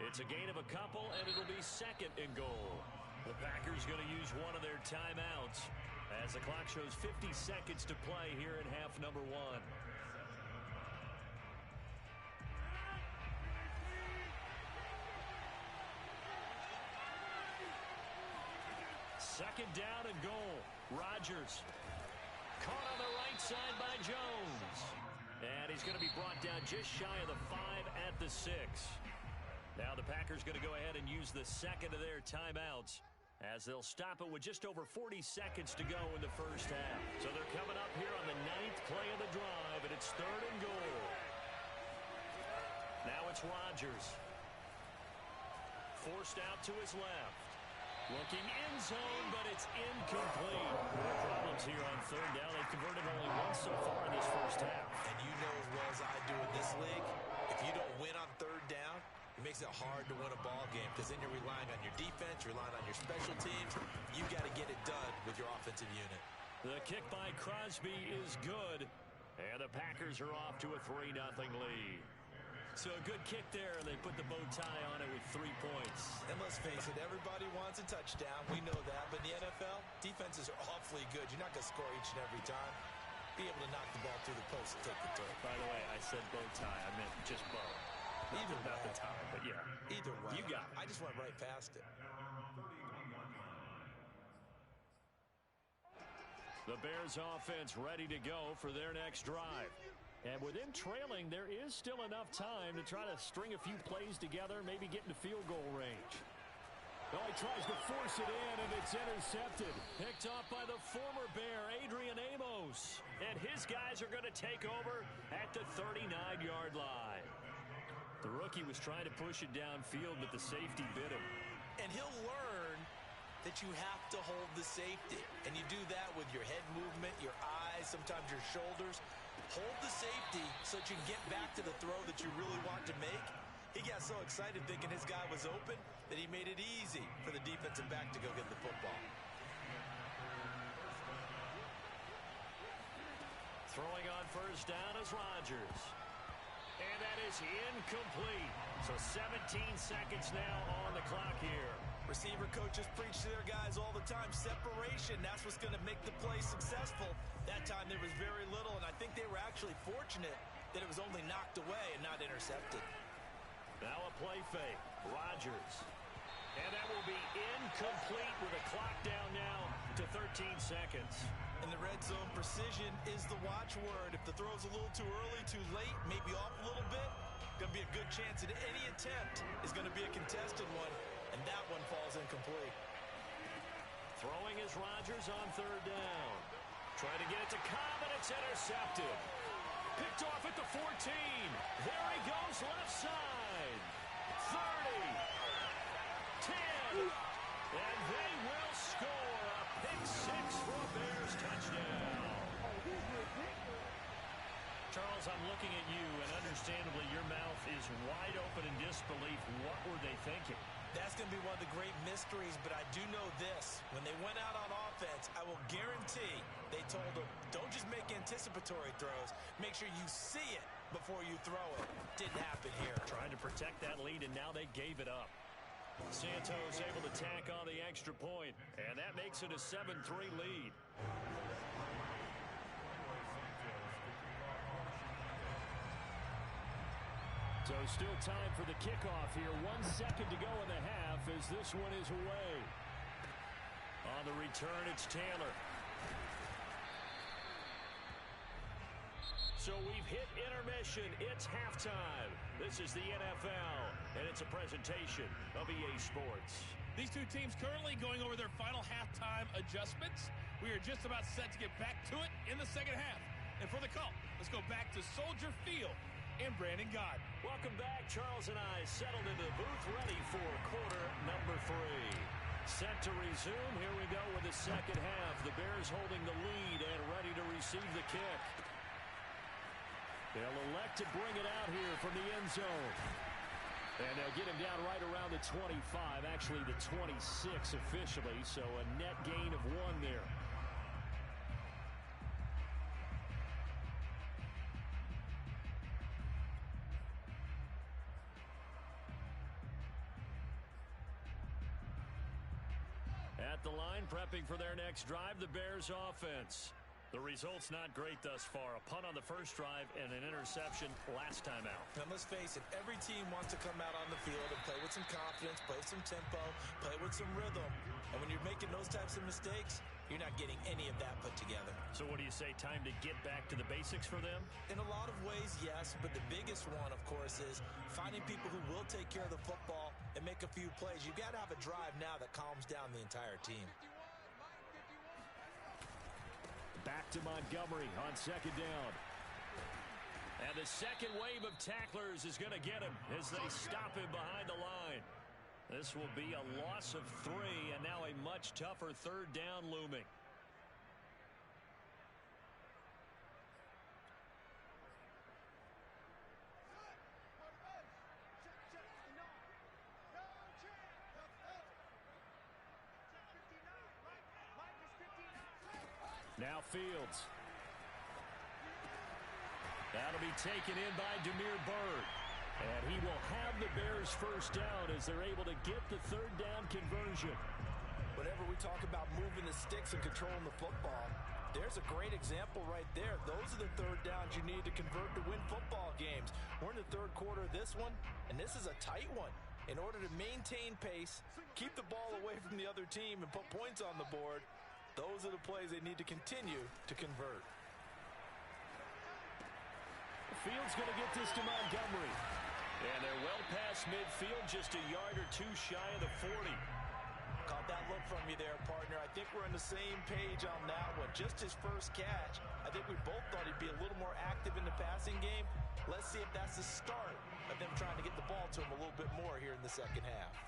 It's a gain of a couple, and it'll be 2nd and goal. The Packers going to use one of their timeouts as the clock shows 50 seconds to play here in half number 1. Second down and goal. Rodgers caught on the right side by Jones. And he's going to be brought down just shy of the 5 at the 6. Now the Packers going to go ahead and use the 2nd of their timeouts as they'll stop it with just over 40 seconds to go in the first half. So they're coming up here on the 9th play of the drive, and it's 3rd and goal. Now it's Rodgers. Forced out to his left. Looking in zone, but it's incomplete. No problems here on 3rd down. They've converted only once so far in this first half. And you know as well as I do in this league, if you don't win on 3rd down, it makes it hard to win a ball game because then you're relying on your defense, you're relying on your special teams. You've got to get it done with your offensive unit. The kick by Crosby is good, and the Packers are off to a 3-0 lead. So a good kick there, and they put the bow tie on it with 3 points. And let's face it, everybody wants a touchdown. We know that. But in the NFL, defenses are awfully good. You're not going to score each and every time. Be able to knock the ball through the post and take the turn. By the way, I said bow tie. I meant just bow. Either way. Not the tie, but yeah. Either way. You got it. I just went right past it. The Bears offense ready to go for their next drive. And with them trailing, there is still enough time to try to string a few plays together, maybe get into field goal range. Oh, he tries to force it in, and it's intercepted. Picked off by the former Bear, Adrian Amos. And his guys are going to take over at the 39-yard line. The rookie was trying to push it downfield, but the safety bit him. And he'll learn that you have to hold the safety. And you do that with your head movement, your eyes, sometimes your shoulders. Hold the safety so that you can get back to the throw that you really want to make. He got so excited thinking his guy was open that he made it easy for the defensive back to go get the football. Throwing on 1st down is Rodgers. And that is incomplete. So 17 seconds now on the clock here. Receiver coaches preach to their guys all the time. Separation, that's what's going to make the play successful. That time there was very little, and I think they were actually fortunate that it was only knocked away and not intercepted. Now a play fake. Rodgers. And that will be incomplete with a clock down now to 13 seconds. In the red zone, precision is the watchword. If the throw's a little too early, too late, maybe off a little bit, going to be a good chance that any attempt is going to be a contested one, and that one falls incomplete. Throwing is Rodgers on third down. Trying to get it to Cobb, and it's intercepted. Picked off at the 14. There he goes, left side. 30. 10. And they will score a pick six for a Bears touchdown. Charles, I'm looking at you, and understandably your mouth is wide open in disbelief. What were they thinking? That's going to be one of the great mysteries, but I do know this. When they went out on offense, I will guarantee they told them, don't just make anticipatory throws. Make sure you see it before you throw it. Didn't happen here. Trying to protect that lead, and now they gave it up. Santos able to tack on the extra point, and that makes it a 7-3 lead. So still time for the kickoff here. 1 second to go in the half as this one is away. On the return, it's Taylor. So we've hit intermission. It's halftime. This is the NFL, and it's a presentation of EA Sports. These two teams currently going over their final halftime adjustments. We are just about set to get back to it in the second half. And for the call, let's go back to Soldier Field and Brandon Gott. Welcome back. Charles and I settled into the booth, ready for quarter number 3. Set to resume. Here we go with the second half. The Bears holding the lead and ready to receive the kick. They'll elect to bring it out here from the end zone. And they'll get him down right around the 25, actually the 26 officially, so a net gain of 1 there. At the line, prepping for their next drive, the Bears offense. The result's not great thus far. A punt on the first drive and an interception last time out. And let's face it, every team wants to come out on the field and play with some confidence, play some tempo, play with some rhythm. And when you're making those types of mistakes, you're not getting any of that put together. So what do you say, time to get back to the basics for them? In a lot of ways, yes, but the biggest one, of course, is finding people who will take care of the football and make a few plays. You've got to have a drive now that calms down the entire team. Back to Montgomery on second down. And the second wave of tacklers is going to get him as they stop him behind the line. This will be a loss of 3, and now a much tougher third down looming. Now Fields. That'll be taken in by Damiere Byrd. And he will have the Bears first down as they're able to get the third down conversion. Whenever we talk about moving the sticks and controlling the football, there's a great example right there. Those are the third downs you need to convert to win football games. We're in the third quarter of this one, and this is a tight one. In order to maintain pace, keep the ball away from the other team, and put points on the board, those are the plays they need to continue to convert. Fields going to get this to Montgomery. And they're well past midfield, just a yard or 2 shy of the 40. Caught that look from you there, partner. I think we're on the same page on that one. Just his first catch. I think we both thought he'd be a little more active in the passing game. Let's see if that's the start of them trying to get the ball to him a little bit more here in the second half.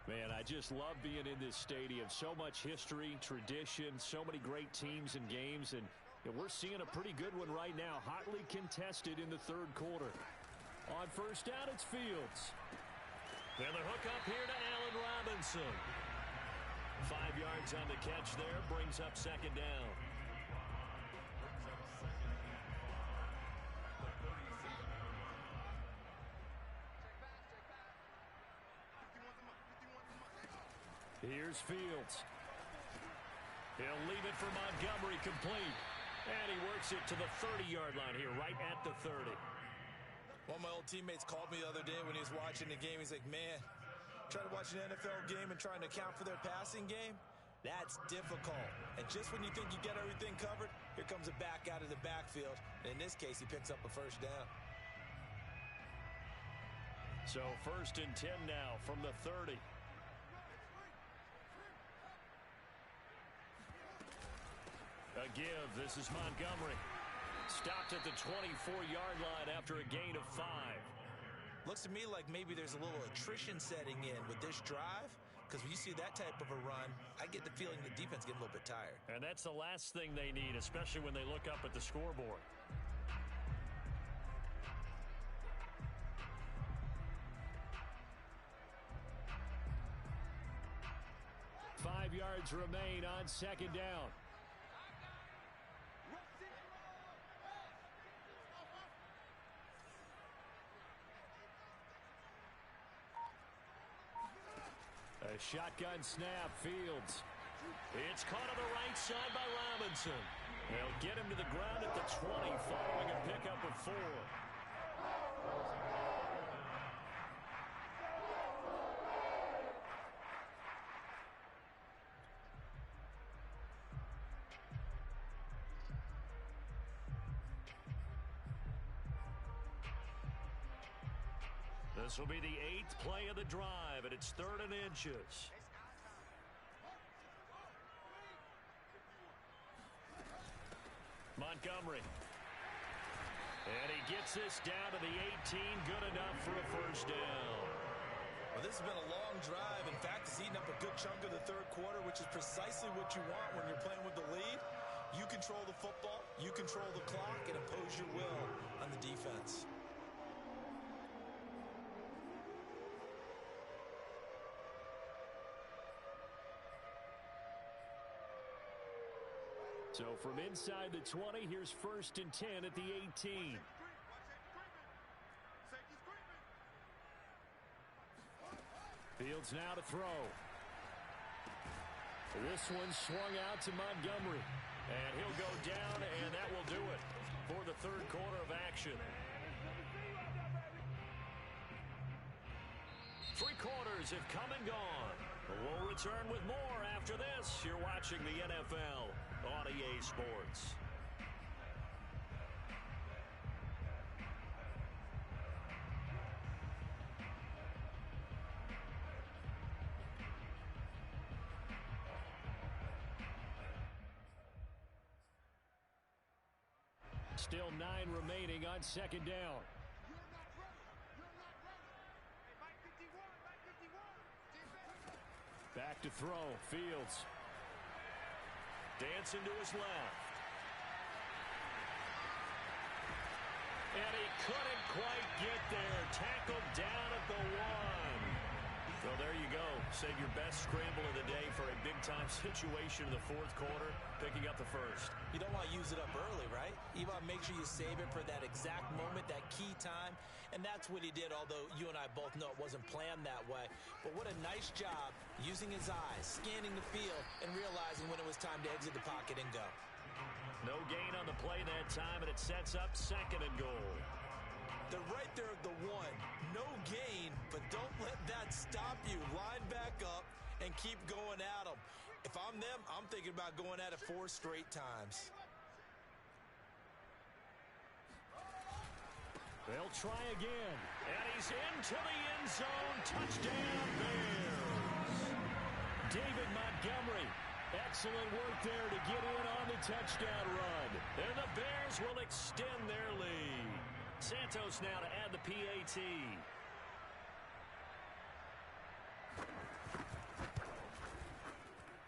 Man, I just love being in this stadium. So much history, tradition, so many great teams and games, and we're seeing a pretty good one right now, hotly contested in the third quarter. On first down, it's Fields. And the hook up here to Allen Robinson. 5 yards on the catch there, brings up second down. Here's Fields. He'll leave it for Montgomery, complete. And he works it to the 30-yard line here, right at the 30. One of my old teammates called me the other day when he was watching the game. He's like, man, trying to watch an NFL game and trying to account for their passing game, that's difficult. And just when you think you get everything covered, here comes a back out of the backfield. And in this case, he picks up a first down. So 1st and 10 now from the 30. A give. This is Montgomery. Stopped at the 24-yard line after a gain of 5. Looks to me like maybe there's a little attrition setting in with this drive, because when you see that type of a run, I get the feeling the defense getting a little bit tired. And that's the last thing they need, especially when they look up at the scoreboard. Five yards remain on second down. A shotgun snap, Fields. It's caught on the right side by Robinson. They'll get him to the ground at the 20 following a pickup of 4. This will be the 8th play of the drive, and it's 3rd and inches. Montgomery. And he gets this down to the 18, good enough for a first down. Well, this has been a long drive. In fact, it's eaten up a good chunk of the third quarter, which is precisely what you want when you're playing with the lead. You control the football, you control the clock, and impose your will on the defense. So from inside the 20, here's 1st and 10 at the 18. Fields now to throw. This one swung out to Montgomery. And he'll go down, and that will do it for the third quarter of action. 3 quarters have come and gone. We'll return with more after this. You're watching the NFL on EA Sports. Still 9 remaining on second down. Back to throw. Fields. Dancing to his left. And he couldn't quite get there. Tackled down at the 1. So there you go. Save your best scramble of the day for a big-time situation in the fourth quarter, picking up the first. You don't want to use it up early, right? You want to make sure you save it for that exact moment, that key time. And that's what he did, although you and I both know it wasn't planned that way. But what a nice job using his eyes, scanning the field, and realizing when it was time to exit the pocket and go. No gain on the play that time, and it sets up 2nd and goal. They're right there at the 1. No gain, but don't let that stop you. Line back up and keep going at them. If I'm them, I'm thinking about going at it 4 straight times. They'll try again. And he's into the end zone. Touchdown, Bears. David Montgomery. Excellent work there to get in on the touchdown run. And the Bears will extend their lead. Santos now to add the PAT.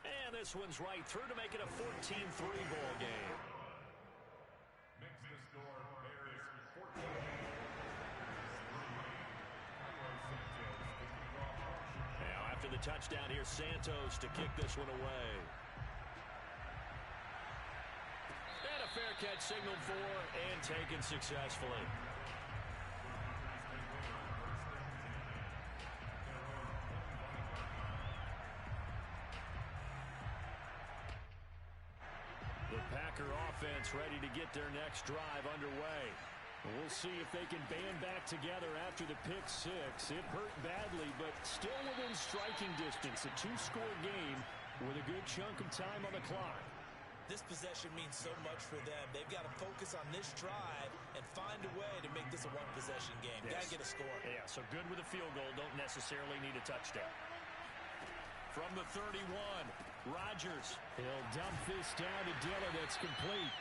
And this one's right through to make it a 14-3 ball game. Makes the score Bears 14. Now after the touchdown, here's Santos to kick this one away. And a fair catch signaled for and taken successfully. The Packer offense ready to get their next drive underway. We'll see if they can band back together after the pick 6. It hurt badly, but still within striking distance. A 2-score game with a good chunk of time on the clock. This possession means so much for them. They've got to focus on this drive and find a way to make this a one-possession game. Yes. Got to get a score. Yeah, so good with a field goal. Don't necessarily need a touchdown. from the 31. Rodgers. He'll dump this down to Dillon. It's complete.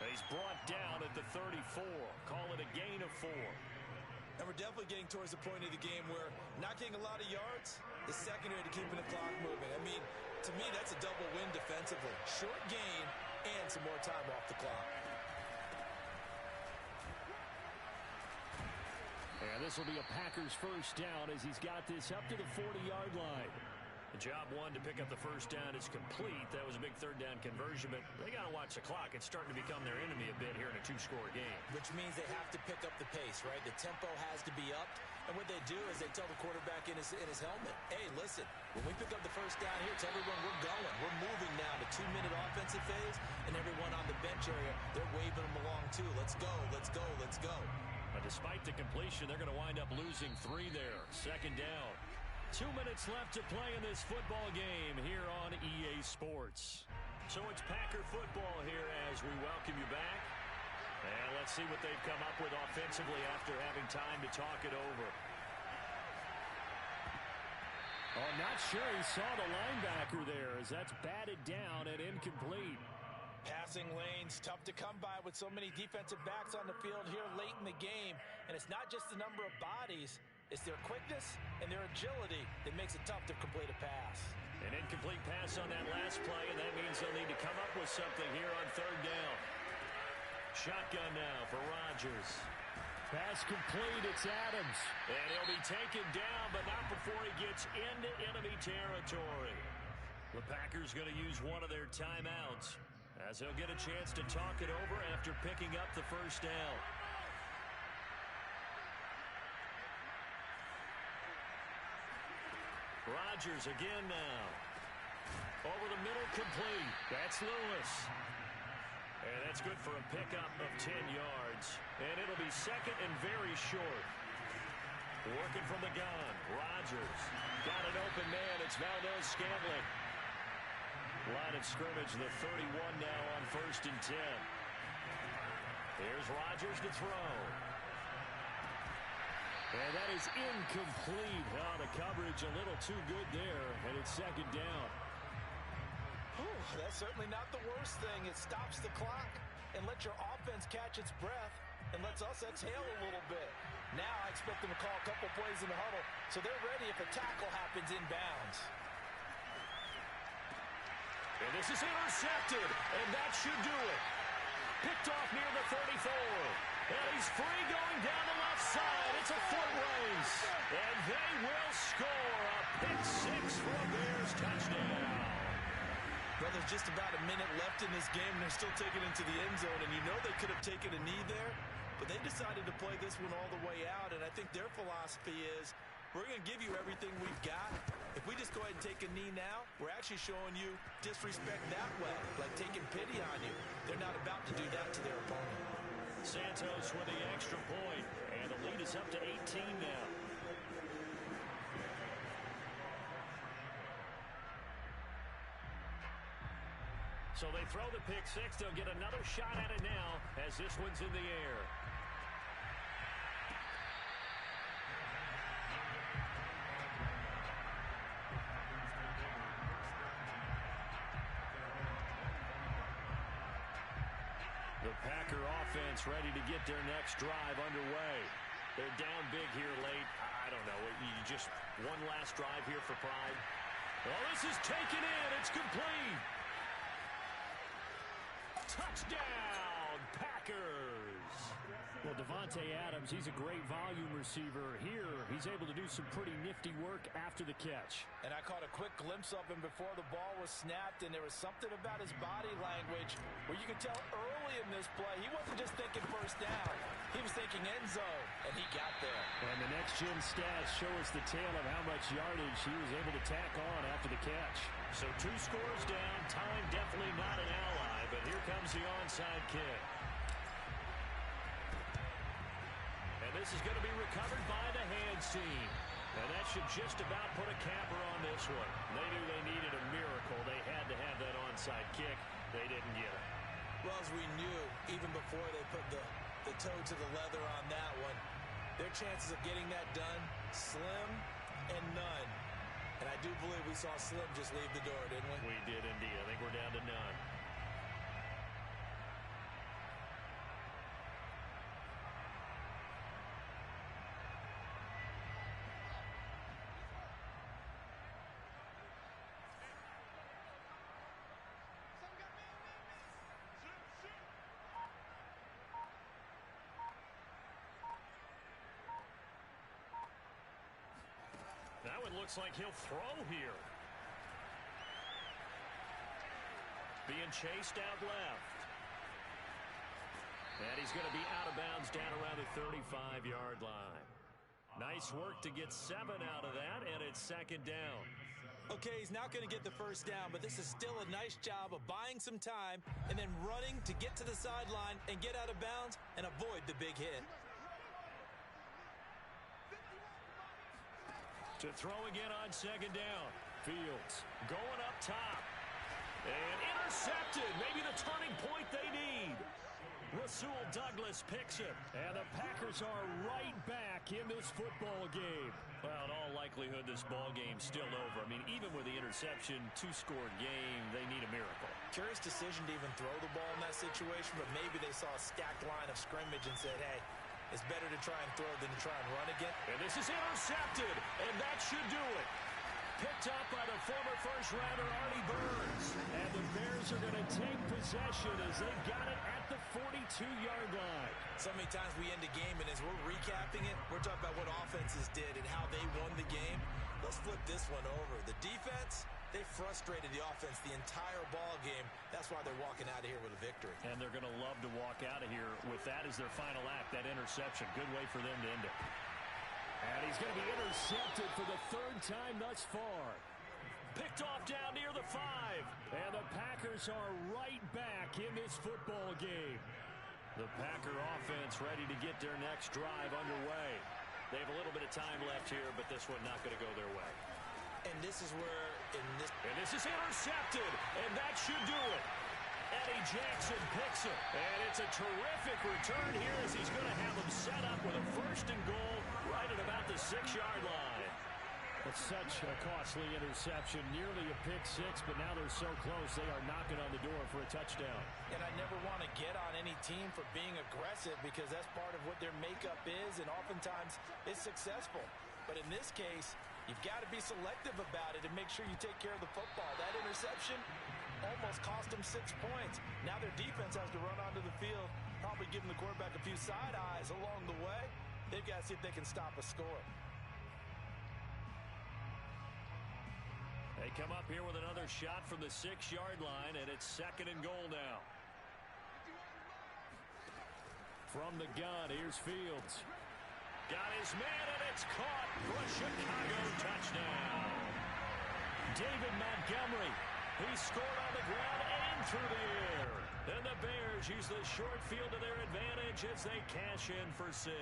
He's brought down at the 34. Call it a gain of 4. And we're definitely getting towards the point of the game where not getting a lot of yards is secondary to keeping the clock moving. I mean, to me, that's a double win defensively. Short gain and some more time off the clock. And this will be a Packers first down as he's got this up to the 40-yard line. The job one to pick up the first down is complete. That was a big third down conversion, but they got to watch the clock. It's starting to become their enemy a bit here in a 2-score game. Which means they have to pick up the pace, right? The tempo has to be upped. And what they do is they tell the quarterback in his helmet, hey, listen, when we pick up the first down here, tell everyone we're going. We're moving now to 2-minute offensive phase, and everyone on the bench area, they're waving them along too. Let's go, let's go, let's go. But despite the completion, they're going to wind up losing 3 there. Second down. 2 minutes left to play in this football game here on EA Sports. So it's Packer football here as we welcome you back. And let's see what they've come up with offensively after having time to talk it over. Oh, not sure he saw the linebacker there as that's batted down and incomplete. Passing lanes, tough to come by with so many defensive backs on the field here late in the game. And it's not just the number of bodies. It's their quickness and their agility that makes it tough to complete a pass. An incomplete pass on that last play, and that means they'll need to come up with something here on third down. Shotgun now for Rodgers. Pass complete, it's Adams. And he'll be taken down, but not before he gets into enemy territory. The Packers going to use one of their timeouts as he'll get a chance to talk it over after picking up the first down. Rodgers again now. Over the middle, complete. That's Lewis. And that's good for a pickup of 10 yards. And it'll be second and very short. Working from the gun. Rodgers. Got an open man. It's Valdez-Scantling. Line of scrimmage, the 31 now on 1st and 10. Here's Rodgers to throw. And that is incomplete. Oh, the coverage a little too good there, and it's second down. That's certainly not the worst thing. It stops the clock and lets your offense catch its breath and lets us exhale a little bit. Now I expect them to call a couple plays in the huddle so they're ready if a tackle happens inbounds. And this is intercepted, and that should do it. Picked off near the 34. And he's free going down the left side. It's a foot race. And they will score a pick six for a Bears touchdown. Well, there's just about a minute left in this game, and they're still taking it to the end zone. And you know they could have taken a knee there, but they decided to play this one all the way out. And I think their philosophy is, we're going to give you everything we've got. If we just go ahead and take a knee now, we're actually showing you disrespect that way, like taking pity on you. They're not about to do that to their opponent. Santos with the extra point, and the lead is up to 18 now. So they throw the pick six. They'll get another shot at it now as this one's in the air. The Packer offense ready to get their next drive underway. They're down big here late. I don't know. You just one last drive here for pride. Well, this is taken in. It's complete. Touchdown, Packers. Well, Devontae Adams, he's a great volume receiver. Here, he's able to do some pretty nifty work after the catch. And I caught a quick glimpse of him before the ball was snapped, and there was something about his body language where you can tell early in this play, he wasn't just thinking first down. He was thinking end zone, and he got there. And the next-gen stats show us the tale of how much yardage he was able to tack on after the catch. So 2 scores down. Time definitely not an ally, but here comes the onside kick. And this is going to be recovered by the hands team. And that should just about put a capper on this one. They knew they needed a miracle. They had to have that onside kick. They didn't get it. Well, as we knew, even before they put the toe to the leather on that one, their chances of getting that done, slim and none. And I do believe believe we saw Slim just leave the door, didn't we? We did indeed. I think we're down to none. That one looks like he'll throw here. Being chased out left. And he's going to be out of bounds down around the 35-yard line. Nice work to get 7 out of that, and it's second down. Okay, he's not going to get the first down, but this is still a nice job of buying some time and then running to get to the sideline and get out of bounds and avoid the big hit. To throw again on second down. Fields going up top. And intercepted. Maybe the turning point they need. Rasul Douglas picks it. And the Packers are right back in this football game. Well, in all likelihood, this ball game's still over. I mean, even with the interception, 2-score game, they need a miracle. Curious decision to even throw the ball in that situation, but maybe they saw a stacked line of scrimmage and said, hey, it's better to try and throw than to try and run again. And this is intercepted, and that should do it. Picked up by the former first-rounder Artie Burns. And the Bears are going to take possession as they got it at the 42-yard line. So many times we end a game, and as we're recapping it, we're talking about what offenses did and how they won the game. Let's flip this one over. The defense, they frustrated the offense the entire ball game. That's why they're walking out of here with a victory. And they're going to love to walk out of here with that as their final act, that interception. Good way for them to end it. And he's going to be intercepted for the 3rd time thus far. Picked off down near the 5. And the Packers are right back in this football game. The Packer offense ready to get their next drive underway. They have a little bit of time left here, but this one not going to go their way. And this is where, And this is intercepted, and that should do it. Eddie Jackson picks it, and it's a terrific return here as he's going to have them set up with a 1st and goal right at about the 6-yard line. It's such a costly interception, nearly a pick six, but now they're so close they are knocking on the door for a touchdown. And I never want to get on any team for being aggressive because that's part of what their makeup is, and oftentimes it's successful. But in this case, you've got to be selective about it and make sure you take care of the football. That interception almost cost them 6 points. Now their defense has to run onto the field, probably giving the quarterback a few side eyes along the way. They've got to see if they can stop a score. They come up here with another shot from the 6-yard line, and it's 2nd and goal now. From the gun, here's Fields. Got his man, and it's caught for a Chicago touchdown. David Montgomery, he scored on the ground and through the air. And the Bears use the short field to their advantage as they cash in for 6.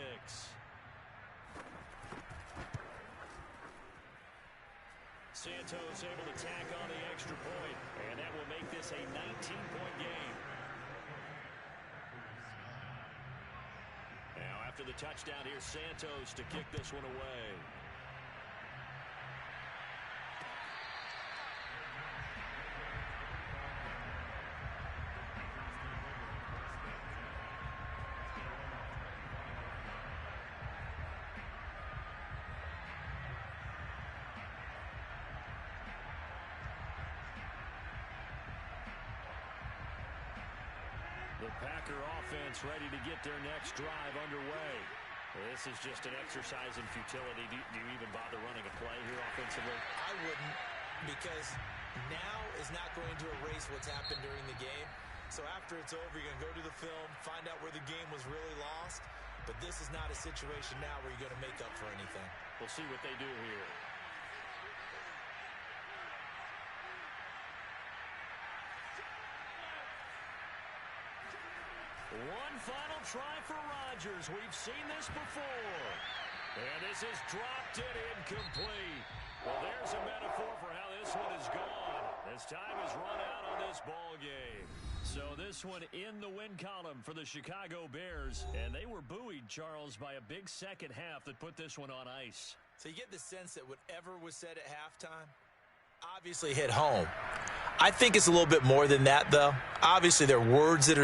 Santos able to tack on the extra point, and that will make this a 19-point game. Now, after the touchdown, here's Santos to kick this one away. The Packer offense ready to get their next drive underway. This is just an exercise in futility. Do you even bother running a play here offensively? I wouldn't, because now is not going to erase what's happened during the game. So after it's over, you're going to go to the film, find out where the game was really lost. But this is not a situation now where you're going to make up for anything. We'll see what they do here. One final try for Rodgers. We've seen this before. And this is dropped and incomplete. Well, there's a metaphor for how this one is gone. This time is run out on this ball game. So this one in the win column for the Chicago Bears. And they were buoyed, Charles, by a big second half that put this one on ice. So you get the sense that whatever was said at halftime, Obviously hit home. I think it's a little bit more than that, though. Obviously, there are words that are